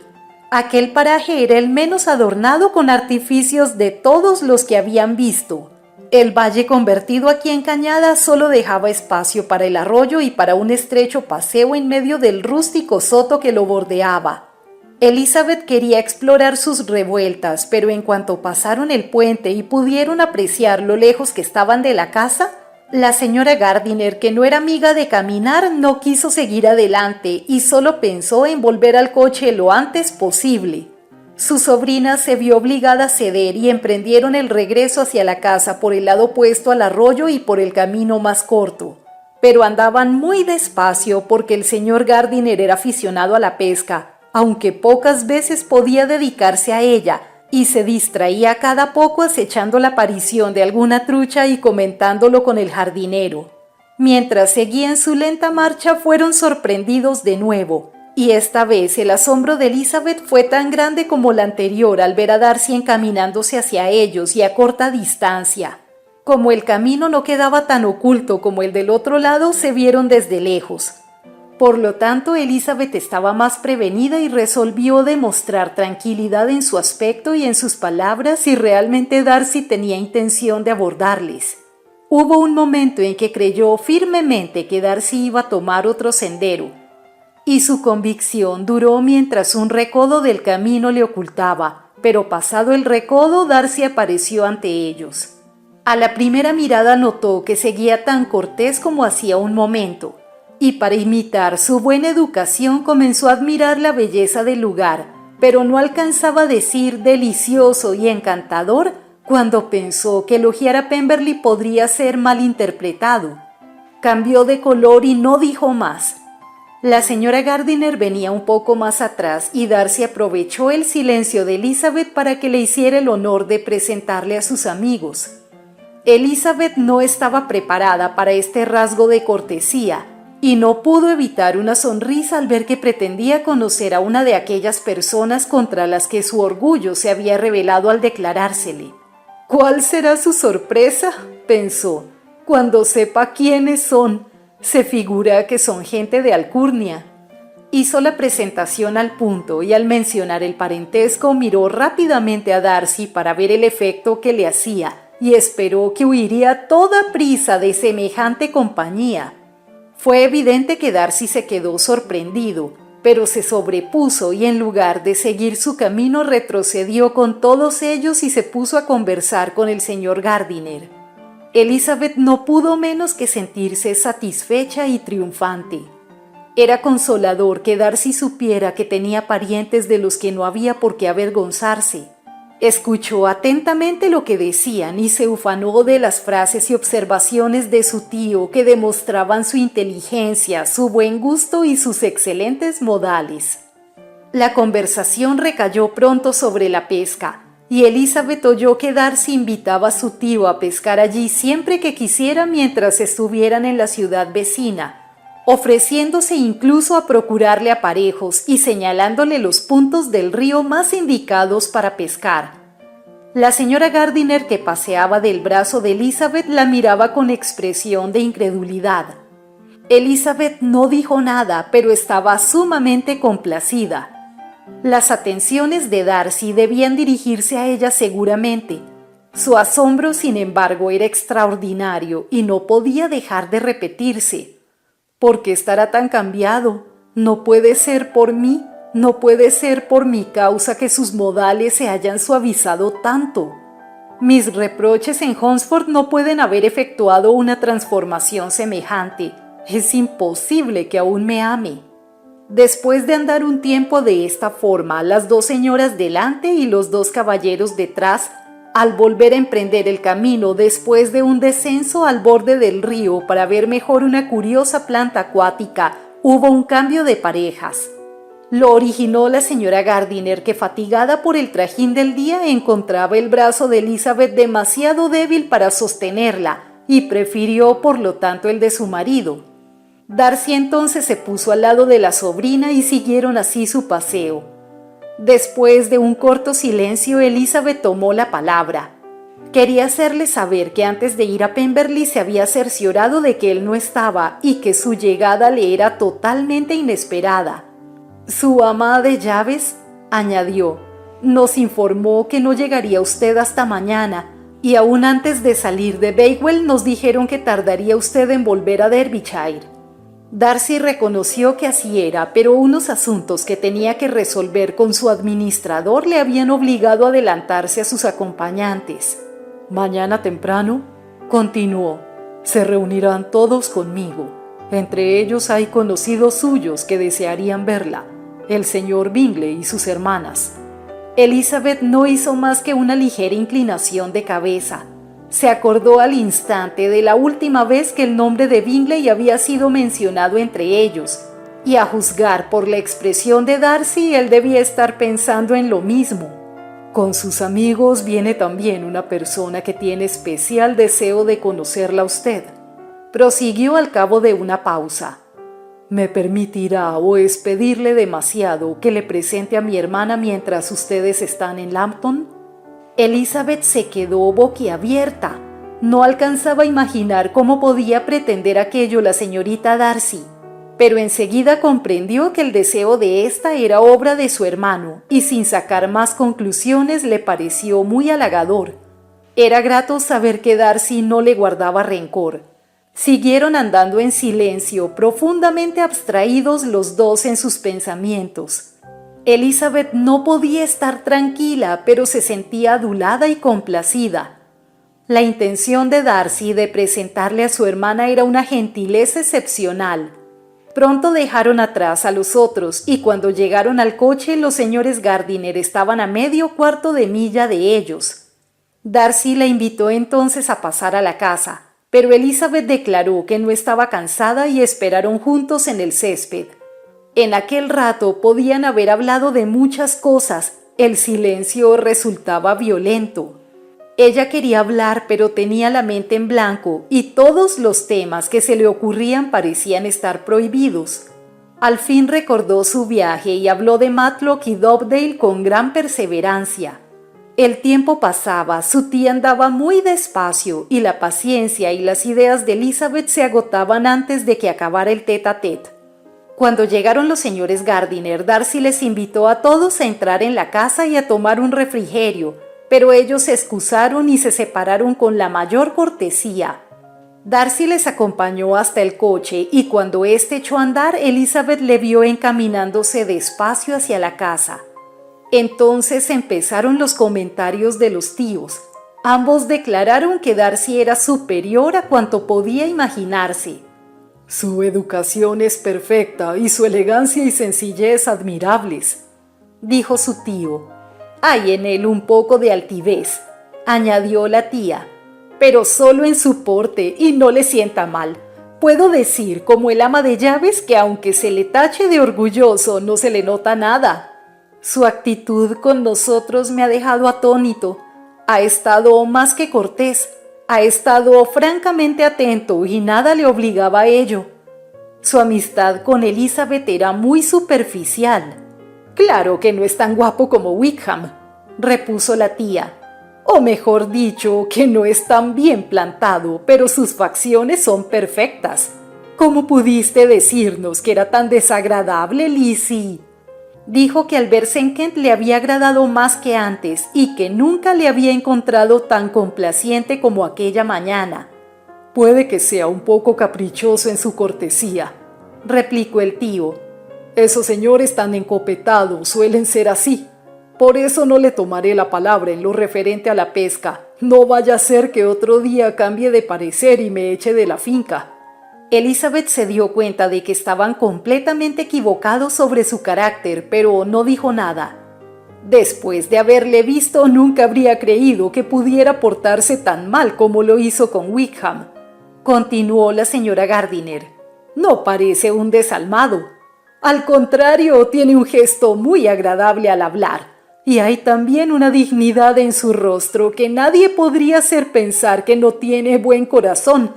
Speaker 1: Aquel paraje era el menos adornado con artificios de todos los que habían visto. El valle convertido aquí en cañada solo dejaba espacio para el arroyo y para un estrecho paseo en medio del rústico soto que lo bordeaba. Elizabeth quería explorar sus revueltas, pero en cuanto pasaron el puente y pudieron apreciar lo lejos que estaban de la casa, la señora Gardiner, que no era amiga de caminar, no quiso seguir adelante y solo pensó en volver al coche lo antes posible. Su sobrina se vio obligada a ceder y emprendieron el regreso hacia la casa por el lado opuesto al arroyo y por el camino más corto. Pero andaban muy despacio porque el señor Gardiner era aficionado a la pesca, aunque pocas veces podía dedicarse a ella, y se distraía cada poco acechando la aparición de alguna trucha y comentándolo con el jardinero. Mientras seguían su lenta marcha fueron sorprendidos de nuevo, y esta vez el asombro de Elizabeth fue tan grande como la anterior al ver a Darcy encaminándose hacia ellos y a corta distancia. Como el camino no quedaba tan oculto como el del otro lado, se vieron desde lejos. Por lo tanto, Elizabeth estaba más prevenida y resolvió demostrar tranquilidad en su aspecto y en sus palabras si realmente Darcy tenía intención de abordarles. Hubo un momento en que creyó firmemente que Darcy iba a tomar otro sendero, y su convicción duró mientras un recodo del camino le ocultaba, pero pasado el recodo, Darcy apareció ante ellos. A la primera mirada notó que seguía tan cortés como hacía un momento, y para imitar su buena educación comenzó a admirar la belleza del lugar, pero no alcanzaba a decir delicioso y encantador cuando pensó que elogiar a Pemberley podría ser malinterpretado. Cambió de color y no dijo más. La señora Gardiner venía un poco más atrás y Darcy aprovechó el silencio de Elizabeth para que le hiciera el honor de presentarle a sus amigos. Elizabeth no estaba preparada para este rasgo de cortesía y no pudo evitar una sonrisa al ver que pretendía conocer a una de aquellas personas contra las que su orgullo se había revelado al declarársele. ¿Cuál será su sorpresa?, pensó, cuando sepa quiénes son. Se figura que son gente de alcurnia. Hizo la presentación al punto y al mencionar el parentesco miró rápidamente a Darcy para ver el efecto que le hacía y esperó que huiría a toda prisa de semejante compañía. Fue evidente que Darcy se quedó sorprendido, pero se sobrepuso y en lugar de seguir su camino retrocedió con todos ellos y se puso a conversar con el señor Gardiner. Elizabeth no pudo menos que sentirse satisfecha y triunfante. Era consolador que Darcy supiera que tenía parientes de los que no había por qué avergonzarse. Escuchó atentamente lo que decían y se ufanó de las frases y observaciones de su tío que demostraban su inteligencia, su buen gusto y sus excelentes modales. La conversación recayó pronto sobre la pesca, y Elizabeth oyó que Darcy invitaba a su tío a pescar allí siempre que quisiera mientras estuvieran en la ciudad vecina, ofreciéndose incluso a procurarle aparejos y señalándole los puntos del río más indicados para pescar. La señora Gardiner, que paseaba del brazo de Elizabeth, la miraba con expresión de incredulidad. Elizabeth no dijo nada, pero estaba sumamente complacida. Las atenciones de Darcy debían dirigirse a ella seguramente. Su asombro, sin embargo, era extraordinario y no podía dejar de repetirse. ¿Por qué estará tan cambiado? No puede ser por mí. No puede ser por mi causa que sus modales se hayan suavizado tanto. Mis reproches en Hunsford no pueden haber efectuado una transformación semejante. Es imposible que aún me ame. Después de andar un tiempo de esta forma, las dos señoras delante y los dos caballeros detrás, al volver a emprender el camino después de un descenso al borde del río para ver mejor una curiosa planta acuática, hubo un cambio de parejas. Lo originó la señora Gardiner, que fatigada por el trajín del día encontraba el brazo de Elizabeth demasiado débil para sostenerla y prefirió por lo tanto el de su marido. Darcy entonces se puso al lado de la sobrina y siguieron así su paseo. Después de un corto silencio, Elizabeth tomó la palabra. Quería hacerle saber que antes de ir a Pemberley se había cerciorado de que él no estaba y que su llegada le era totalmente inesperada. Su ama de llaves, añadió, nos informó que no llegaría usted hasta mañana y aún antes de salir de Bakewell nos dijeron que tardaría usted en volver a Derbyshire. Darcy reconoció que así era, pero unos asuntos que tenía que resolver con su administrador le habían obligado a adelantarse a sus acompañantes. Mañana temprano, continuó, se reunirán todos conmigo. Entre ellos hay conocidos suyos que desearían verla, el señor Bingley y sus hermanas. Elizabeth no hizo más que una ligera inclinación de cabeza. Se acordó al instante de la última vez que el nombre de Bingley había sido mencionado entre ellos, y a juzgar por la expresión de Darcy, él debía estar pensando en lo mismo. Con sus amigos viene también una persona que tiene especial deseo de conocerla a usted. Prosiguió al cabo de una pausa. ¿Me permitirá o es pedirle demasiado que le presente a mi hermana mientras ustedes están en Lambton? Elizabeth se quedó boquiabierta. No alcanzaba a imaginar cómo podía pretender aquello la señorita Darcy, pero enseguida comprendió que el deseo de ésta era obra de su hermano y sin sacar más conclusiones le pareció muy halagador. Era grato saber que Darcy no le guardaba rencor. Siguieron andando en silencio, profundamente abstraídos los dos en sus pensamientos. Elizabeth no podía estar tranquila, pero se sentía adulada y complacida. La intención de Darcy de presentarle a su hermana era una gentileza excepcional. Pronto dejaron atrás a los otros y cuando llegaron al coche los señores Gardiner estaban a medio cuarto de milla de ellos. Darcy la invitó entonces a pasar a la casa, pero Elizabeth declaró que no estaba cansada y esperaron juntos en el césped. En aquel rato podían haber hablado de muchas cosas, el silencio resultaba violento. Ella quería hablar, pero tenía la mente en blanco y todos los temas que se le ocurrían parecían estar prohibidos. Al fin recordó su viaje y habló de Matlock y Dovedale con gran perseverancia. El tiempo pasaba, su tía andaba muy despacio y la paciencia y las ideas de Elizabeth se agotaban antes de que acabara el tête-à-tête. Cuando llegaron los señores Gardiner, Darcy les invitó a todos a entrar en la casa y a tomar un refrigerio, pero ellos se excusaron y se separaron con la mayor cortesía. Darcy les acompañó hasta el coche y cuando éste echó a andar, Elizabeth le vio encaminándose despacio hacia la casa. Entonces empezaron los comentarios de los tíos. Ambos declararon que Darcy era superior a cuanto podía imaginarse.
Speaker 2: Su educación es perfecta y su elegancia y sencillez admirables,
Speaker 1: dijo su tío. Hay en él un poco de altivez, añadió la tía, pero solo en su porte y no le sienta mal. Puedo decir, como el ama de llaves, que aunque se le tache de orgulloso, no se le nota nada. Su actitud con nosotros me ha dejado atónito. Ha estado más que cortés. Ha estado francamente atento y nada le obligaba a ello. Su amistad con Elizabeth era muy superficial. Claro que no es tan guapo como Wickham, repuso la tía. O mejor dicho, que no es tan bien plantado, pero sus facciones son perfectas. ¿Cómo pudiste decirnos que era tan desagradable, Lizzie? Dijo que al verse en Kent le había agradado más que antes y que nunca le había encontrado tan complaciente como aquella mañana.
Speaker 2: Puede que sea un poco caprichoso en su cortesía,
Speaker 1: replicó el tío.
Speaker 2: Esos señores tan encopetados suelen ser así. Por eso no le tomaré la palabra en lo referente a la pesca. No vaya a ser que otro día cambie de parecer y me eche de la finca».
Speaker 1: Elizabeth se dio cuenta de que estaban completamente equivocados sobre su carácter, pero no dijo nada. Después de haberle visto, nunca habría creído que pudiera portarse tan mal como lo hizo con Wickham. Continuó la señora Gardiner. «No parece un desalmado. Al contrario, tiene un gesto muy agradable al hablar. Y hay también una dignidad en su rostro que nadie podría hacer pensar que no tiene buen corazón.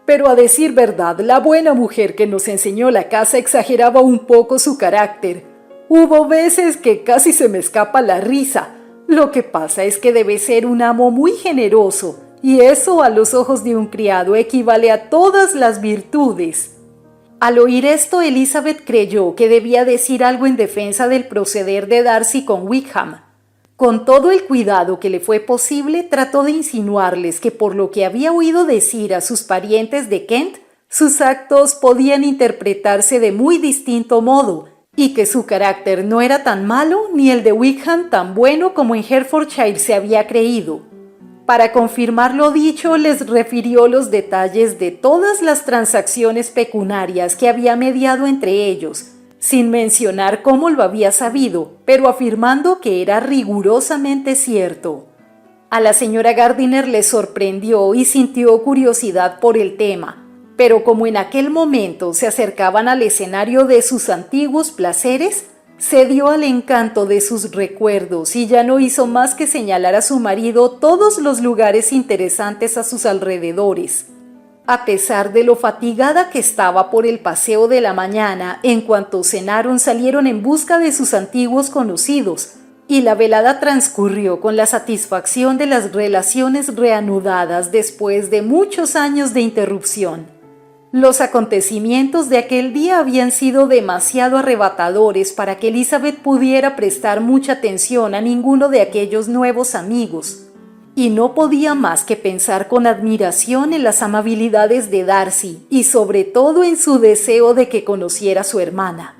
Speaker 1: Pero a decir verdad, la buena mujer que nos enseñó la casa exageraba un poco su carácter. Hubo veces que casi se me escapa la risa. Lo que pasa es que debe ser un amo muy generoso, y eso a los ojos de un criado equivale a todas las virtudes». Al oír esto, Elizabeth creyó que debía decir algo en defensa del proceder de Darcy con Wickham. Con todo el cuidado que le fue posible, trató de insinuarles que por lo que había oído decir a sus parientes de Kent, sus actos podían interpretarse de muy distinto modo, y que su carácter no era tan malo ni el de Wickham tan bueno como en Hertfordshire se había creído. Para confirmar lo dicho, les refirió los detalles de todas las transacciones pecuniarias que había mediado entre ellos, sin mencionar cómo lo había sabido, pero afirmando que era rigurosamente cierto. A la señora Gardiner le sorprendió y sintió curiosidad por el tema, pero como en aquel momento se acercaban al escenario de sus antiguos placeres, cedió al encanto de sus recuerdos y ya no hizo más que señalar a su marido todos los lugares interesantes a sus alrededores. A pesar de lo fatigada que estaba por el paseo de la mañana, en cuanto cenaron salieron en busca de sus antiguos conocidos, y la velada transcurrió con la satisfacción de las relaciones reanudadas después de muchos años de interrupción. Los acontecimientos de aquel día habían sido demasiado arrebatadores para que Elizabeth pudiera prestar mucha atención a ninguno de aquellos nuevos amigos, y no podía más que pensar con admiración en las amabilidades de Darcy y sobre todo en su deseo de que conociera a su hermana.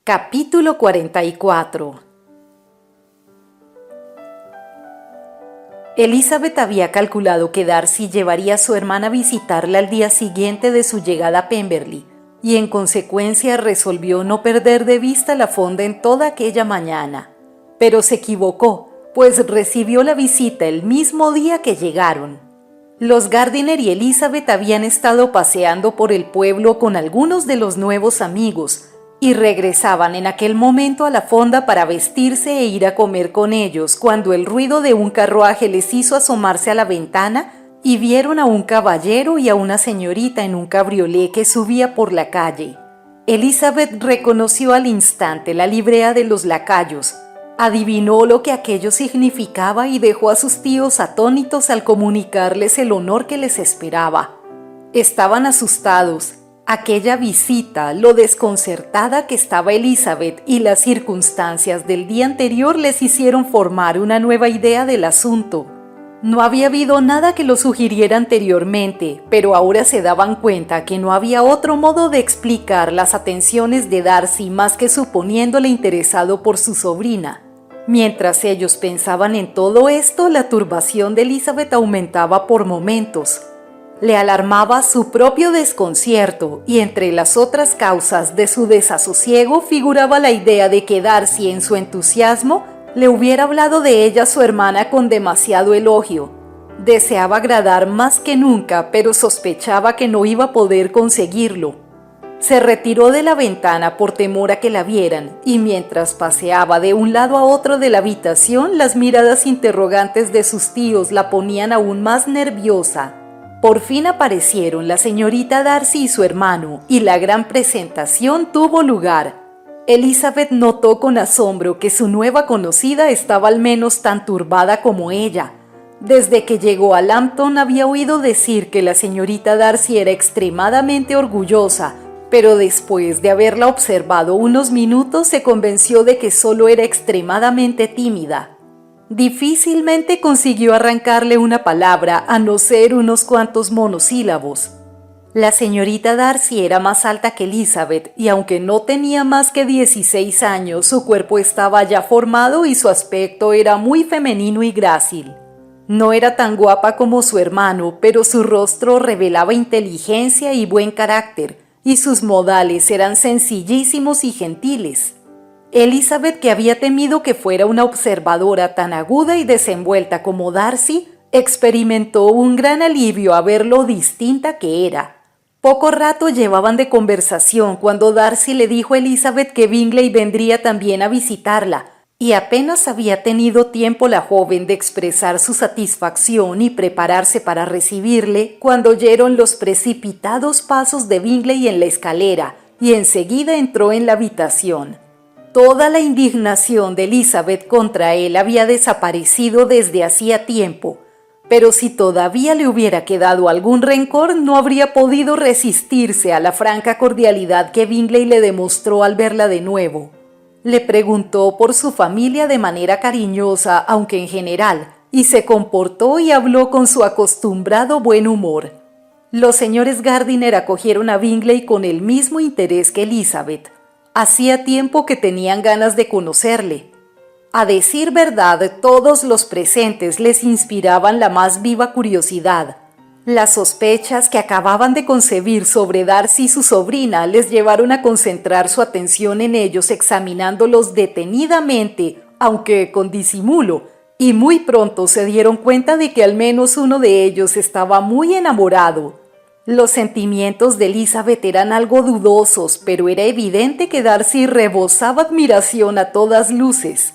Speaker 1: Capítulo 44. Elizabeth había calculado que Darcy llevaría a su hermana a visitarla al día siguiente de su llegada a Pemberley, y en consecuencia resolvió no perder de vista la fonda en toda aquella mañana. Pero se equivocó, pues recibió la visita el mismo día que llegaron. Los Gardiner y Elizabeth habían estado paseando por el pueblo con algunos de los nuevos amigos, y regresaban en aquel momento a la fonda para vestirse e ir a comer con ellos, cuando el ruido de un carruaje les hizo asomarse a la ventana y vieron a un caballero y a una señorita en un cabriolé que subía por la calle. Elizabeth reconoció al instante la librea de los lacayos, adivinó lo que aquello significaba y dejó a sus tíos atónitos al comunicarles el honor que les esperaba. Estaban asustados. Aquella visita, lo desconcertada que estaba Elizabeth y las circunstancias del día anterior les hicieron formar una nueva idea del asunto. No había habido nada que lo sugiriera anteriormente, pero ahora se daban cuenta que no había otro modo de explicar las atenciones de Darcy más que suponiéndole interesado por su sobrina. Mientras ellos pensaban en todo esto, la turbación de Elizabeth aumentaba por momentos. Le alarmaba su propio desconcierto y entre las otras causas de su desasosiego figuraba la idea de que Darcy en su entusiasmo le hubiera hablado de ella a su hermana con demasiado elogio. Deseaba agradar más que nunca, pero sospechaba que no iba a poder conseguirlo. Se retiró de la ventana por temor a que la vieran y mientras paseaba de un lado a otro de la habitación, las miradas interrogantes de sus tíos la ponían aún más nerviosa. Por fin aparecieron la señorita Darcy y su hermano, y la gran presentación tuvo lugar. Elizabeth notó con asombro que su nueva conocida estaba al menos tan turbada como ella. Desde que llegó a Lambton había oído decir que la señorita Darcy era extremadamente orgullosa, pero después de haberla observado unos minutos se convenció de que solo era extremadamente tímida. Difícilmente consiguió arrancarle una palabra, a no ser unos cuantos monosílabos. La señorita Darcy era más alta que Elizabeth y aunque no tenía más que 16 años, su cuerpo estaba ya formado y su aspecto era muy femenino y grácil. No era tan guapa como su hermano, pero su rostro revelaba inteligencia y buen carácter, y sus modales eran sencillísimos y gentiles. Elizabeth, que había temido que fuera una observadora tan aguda y desenvuelta como Darcy, experimentó un gran alivio a ver lo distinta que era. Poco rato llevaban de conversación cuando Darcy le dijo a Elizabeth que Bingley vendría también a visitarla, y apenas había tenido tiempo la joven de expresar su satisfacción y prepararse para recibirle cuando oyeron los precipitados pasos de Bingley en la escalera y enseguida entró en la habitación. Toda la indignación de Elizabeth contra él había desaparecido desde hacía tiempo, pero si todavía le hubiera quedado algún rencor, no habría podido resistirse a la franca cordialidad que Bingley le demostró al verla de nuevo. Le preguntó por su familia de manera cariñosa, aunque en general, y se comportó y habló con su acostumbrado buen humor. Los señores Gardiner acogieron a Bingley con el mismo interés que Elizabeth. Hacía tiempo que tenían ganas de conocerle. A decir verdad, todos los presentes les inspiraban la más viva curiosidad. Las sospechas que acababan de concebir sobre Darcy y su sobrina les llevaron a concentrar su atención en ellos examinándolos detenidamente, aunque con disimulo, y muy pronto se dieron cuenta de que al menos uno de ellos estaba muy enamorado. Los sentimientos de Elizabeth eran algo dudosos, pero era evidente que Darcy rebosaba admiración a todas luces.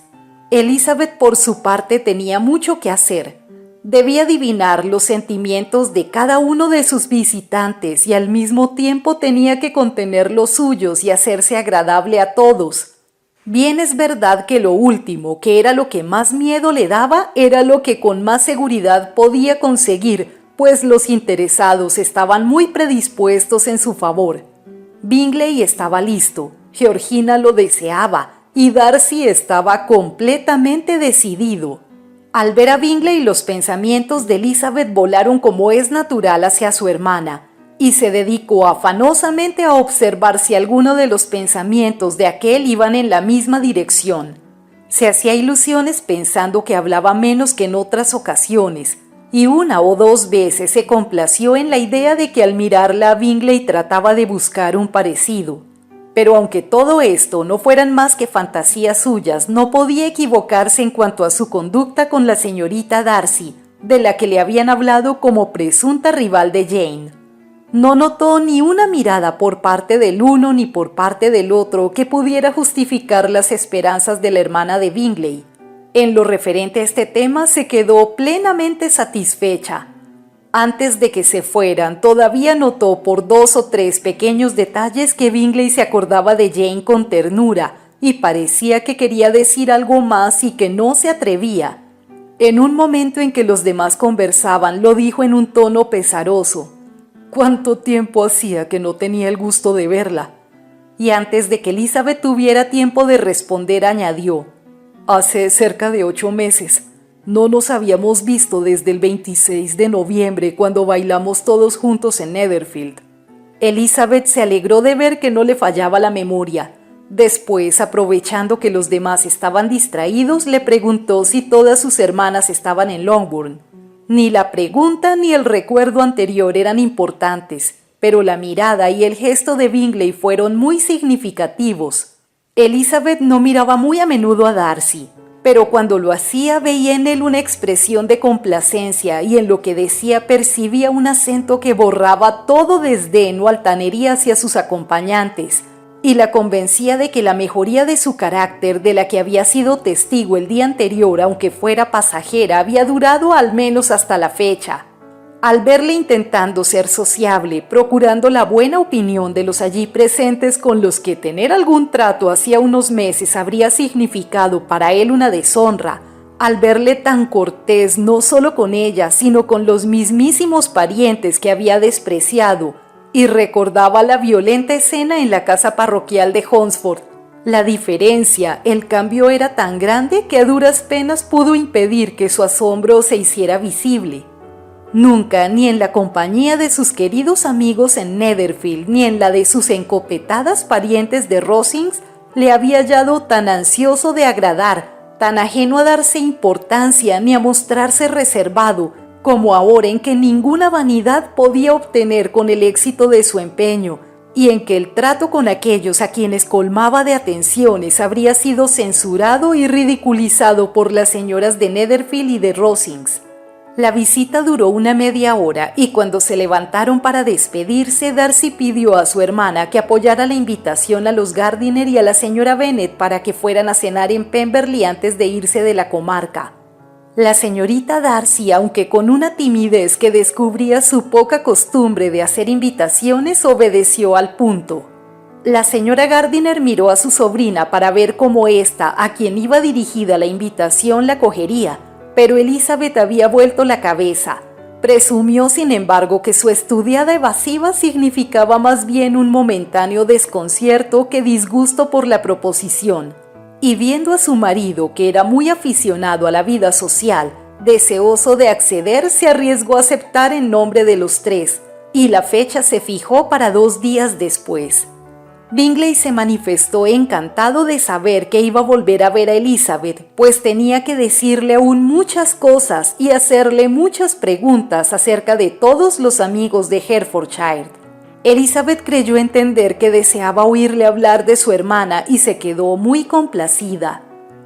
Speaker 1: Elizabeth, por su parte, tenía mucho que hacer. Debía adivinar los sentimientos de cada uno de sus visitantes y al mismo tiempo tenía que contener los suyos y hacerse agradable a todos. Bien es verdad que lo último, que era lo que más miedo le daba, era lo que con más seguridad podía conseguir, pues los interesados estaban muy predispuestos en su favor. Bingley estaba listo, Georgina lo deseaba y Darcy estaba completamente decidido. Al ver a Bingley, los pensamientos de Elizabeth volaron como es natural hacia su hermana, y se dedicó afanosamente a observar si alguno de los pensamientos de aquel iban en la misma dirección. Se hacía ilusiones pensando que hablaba menos que en otras ocasiones, y una o dos veces se complació en la idea de que al mirarla a Bingley trataba de buscar un parecido. Pero aunque todo esto no fueran más que fantasías suyas, no podía equivocarse en cuanto a su conducta con la señorita Darcy, de la que le habían hablado como presunta rival de Jane. No notó ni una mirada por parte del uno ni por parte del otro que pudiera justificar las esperanzas de la hermana de Bingley. En lo referente a este tema se quedó plenamente satisfecha. Antes de que se fueran, todavía notó por 2 o 3 pequeños detalles que Bingley se acordaba de Jane con ternura y parecía que quería decir algo más y que no se atrevía. En un momento en que los demás conversaban, lo dijo en un tono pesaroso. ¿Cuánto tiempo hacía que no tenía el gusto de verla? Y antes de que Elizabeth tuviera tiempo de responder, añadió: hace cerca de 8 meses. No nos habíamos visto desde el 26 de noviembre, cuando bailamos todos juntos en Netherfield. Elizabeth se alegró de ver que no le fallaba la memoria. Después, aprovechando que los demás estaban distraídos, le preguntó si todas sus hermanas estaban en Longbourn. Ni la pregunta ni el recuerdo anterior eran importantes, pero la mirada y el gesto de Bingley fueron muy significativos. Elizabeth no miraba muy a menudo a Darcy, pero cuando lo hacía veía en él una expresión de complacencia y en lo que decía percibía un acento que borraba todo desdén o altanería hacia sus acompañantes, y la convencía de que la mejoría de su carácter, de la que había sido testigo el día anterior, aunque fuera pasajera, había durado al menos hasta la fecha. Al verle intentando ser sociable, procurando la buena opinión de los allí presentes con los que tener algún trato hacía unos meses habría significado para él una deshonra, al verle tan cortés no solo con ella, sino con los mismísimos parientes que había despreciado, y recordaba la violenta escena en la casa parroquial de Hunsford, La diferencia, el cambio era tan grande que a duras penas pudo impedir que su asombro se hiciera visible. Nunca, ni en la compañía de sus queridos amigos en Netherfield, ni en la de sus encopetadas parientes de Rosings, le había hallado tan ansioso de agradar, tan ajeno a darse importancia ni a mostrarse reservado, como ahora en que ninguna vanidad podía obtener con el éxito de su empeño, y en que el trato con aquellos a quienes colmaba de atenciones habría sido censurado y ridiculizado por las señoras de Netherfield y de Rosings. La visita duró una media hora y cuando se levantaron para despedirse, Darcy pidió a su hermana que apoyara la invitación a los Gardiner y a la señora Bennet para que fueran a cenar en Pemberley antes de irse de la comarca. La señorita Darcy, aunque con una timidez que descubría su poca costumbre de hacer invitaciones, obedeció al punto. La señora Gardiner miró a su sobrina para ver cómo ésta, a quien iba dirigida la invitación, la cogería, pero Elizabeth había vuelto la cabeza. Presumió, sin embargo, que su estudiada evasiva significaba más bien un momentáneo desconcierto que disgusto por la proposición. Y viendo a su marido, que era muy aficionado a la vida social, deseoso de acceder, se arriesgó a aceptar en nombre de los tres, y la fecha se fijó para 2 días después. Bingley se manifestó encantado de saber que iba a volver a ver a Elizabeth, pues tenía que decirle aún muchas cosas y hacerle muchas preguntas acerca de todos los amigos de Hertfordshire. Elizabeth creyó entender que deseaba oírle hablar de su hermana y se quedó muy complacida.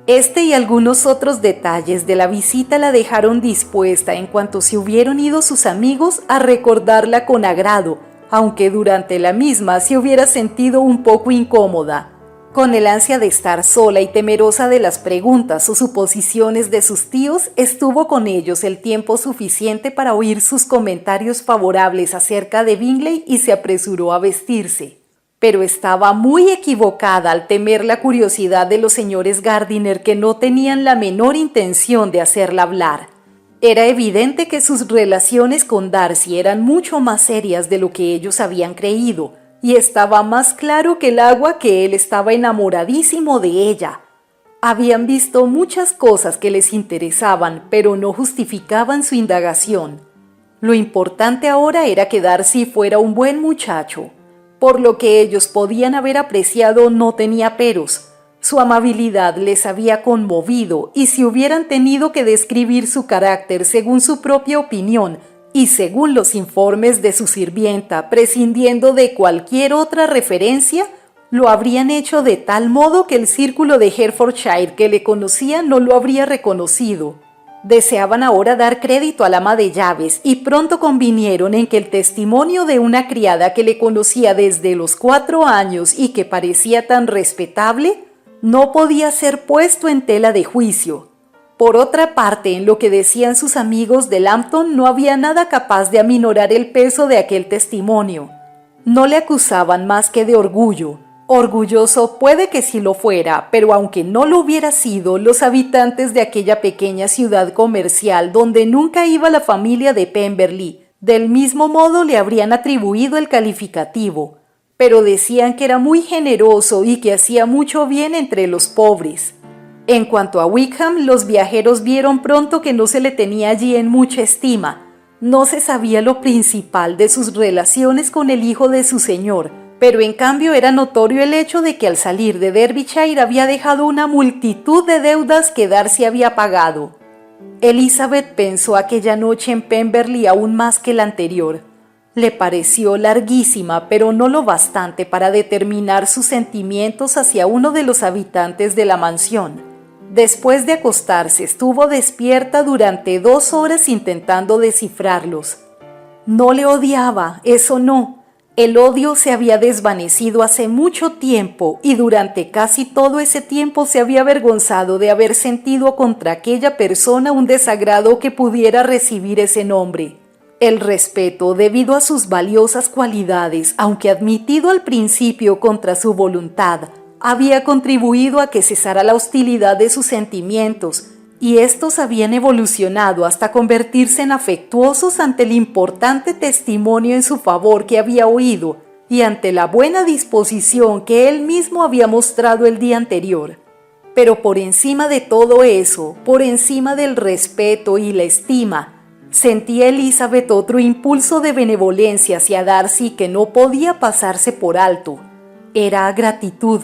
Speaker 1: Este y algunos otros detalles de la visita la dejaron dispuesta en cuanto se hubieron ido sus amigos a recordarla con agrado, aunque durante la misma se hubiera sentido un poco incómoda. Con el ansia de estar sola y temerosa de las preguntas o suposiciones de sus tíos, estuvo con ellos el tiempo suficiente para oír sus comentarios favorables acerca de Bingley y se apresuró a vestirse. Pero estaba muy equivocada al temer la curiosidad de los señores Gardiner, que no tenían la menor intención de hacerla hablar. Era evidente que sus relaciones con Darcy eran mucho más serias de lo que ellos habían creído, y estaba más claro que el agua que él estaba enamoradísimo de ella. Habían visto muchas cosas que les interesaban, pero no justificaban su indagación. Lo importante ahora era que Darcy fuera un buen muchacho. Por lo que ellos podían haber apreciado, no tenía peros. Su amabilidad les había conmovido, y si hubieran tenido que describir su carácter según su propia opinión y según los informes de su sirvienta, prescindiendo de cualquier otra referencia, lo habrían hecho de tal modo que el círculo de Hertfordshire que le conocía no lo habría reconocido. Deseaban ahora dar crédito al ama de llaves y pronto convinieron en que el testimonio de una criada que le conocía desde los 4 años y que parecía tan respetable no podía ser puesto en tela de juicio. Por otra parte, en lo que decían sus amigos de Lambton no había nada capaz de aminorar el peso de aquel testimonio. No le acusaban más que de orgullo. Orgulloso puede que sí lo fuera, pero aunque no lo hubiera sido, los habitantes de aquella pequeña ciudad comercial donde nunca iba la familia de Pemberley, del mismo modo le habrían atribuido el calificativo, pero decían que era muy generoso y que hacía mucho bien entre los pobres. En cuanto a Wickham, los viajeros vieron pronto que no se le tenía allí en mucha estima. No se sabía lo principal de sus relaciones con el hijo de su señor, pero en cambio era notorio el hecho de que al salir de Derbyshire había dejado una multitud de deudas que Darcy había pagado. Elizabeth pensó aquella noche en Pemberley aún más que la anterior. Le pareció larguísima, pero no lo bastante para determinar sus sentimientos hacia uno de los habitantes de la mansión. Después de acostarse, estuvo despierta durante 2 horas intentando descifrarlos. No le odiaba, eso no. El odio se había desvanecido hace mucho tiempo y durante casi todo ese tiempo se había avergonzado de haber sentido contra aquella persona un desagrado que pudiera recibir ese nombre. El respeto, debido a sus valiosas cualidades, aunque admitido al principio contra su voluntad, había contribuido a que cesara la hostilidad de sus sentimientos, y estos habían evolucionado hasta convertirse en afectuosos ante el importante testimonio en su favor que había oído, y ante la buena disposición que él mismo había mostrado el día anterior. Pero por encima de todo eso, por encima del respeto y la estima, sentía Elizabeth otro impulso de benevolencia hacia Darcy que no podía pasarse por alto. Era gratitud,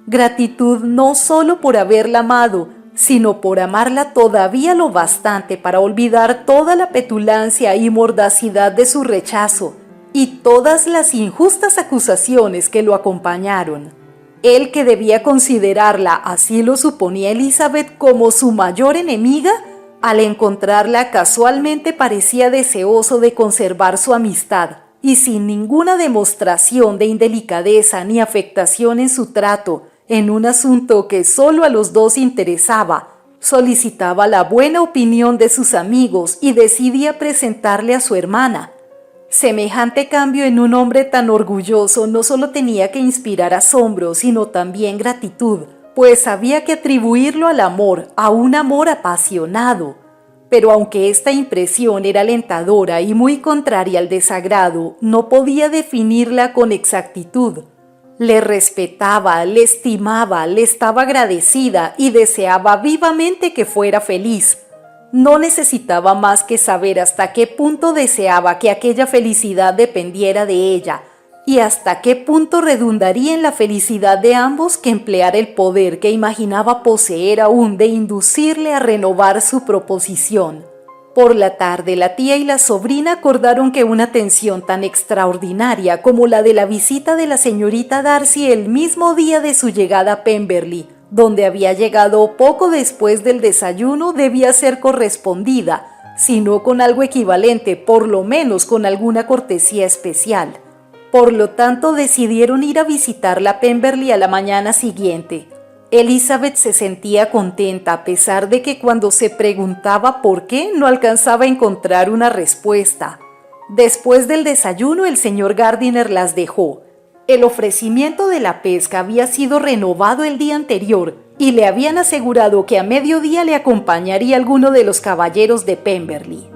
Speaker 1: gratitud no solo por haberla amado, sino por amarla todavía lo bastante para olvidar toda la petulancia y mordacidad de su rechazo y todas las injustas acusaciones que lo acompañaron. Él, que debía considerarla, así lo suponía Elizabeth, como su mayor enemiga, al encontrarla casualmente parecía deseoso de conservar su amistad y sin ninguna demostración de indelicadeza ni afectación en su trato, en un asunto que solo a los dos interesaba, solicitaba la buena opinión de sus amigos y decidía presentarle a su hermana. Semejante cambio en un hombre tan orgulloso no solo tenía que inspirar asombro, sino también gratitud, pues había que atribuirlo al amor, a un amor apasionado. Pero aunque esta impresión era alentadora y muy contraria al desagrado, no podía definirla con exactitud. Le respetaba, le estimaba, le estaba agradecida y deseaba vivamente que fuera feliz. No necesitaba más que saber hasta qué punto deseaba que aquella felicidad dependiera de ella y hasta qué punto redundaría en la felicidad de ambos que emplear el poder que imaginaba poseer aún de inducirle a renovar su proposición. Por la tarde, la tía y la sobrina acordaron que una atención tan extraordinaria como la de la visita de la señorita Darcy el mismo día de su llegada a Pemberley, donde había llegado poco después del desayuno, debía ser correspondida, si no con algo equivalente, por lo menos con alguna cortesía especial. Por lo tanto, decidieron ir a visitarla a Pemberley a la mañana siguiente. Elizabeth se sentía contenta a pesar de que cuando se preguntaba por qué no alcanzaba a encontrar una respuesta. Después del desayuno, el señor Gardiner las dejó. El ofrecimiento de la pesca había sido renovado el día anterior y le habían asegurado que a mediodía le acompañaría alguno de los caballeros de Pemberley.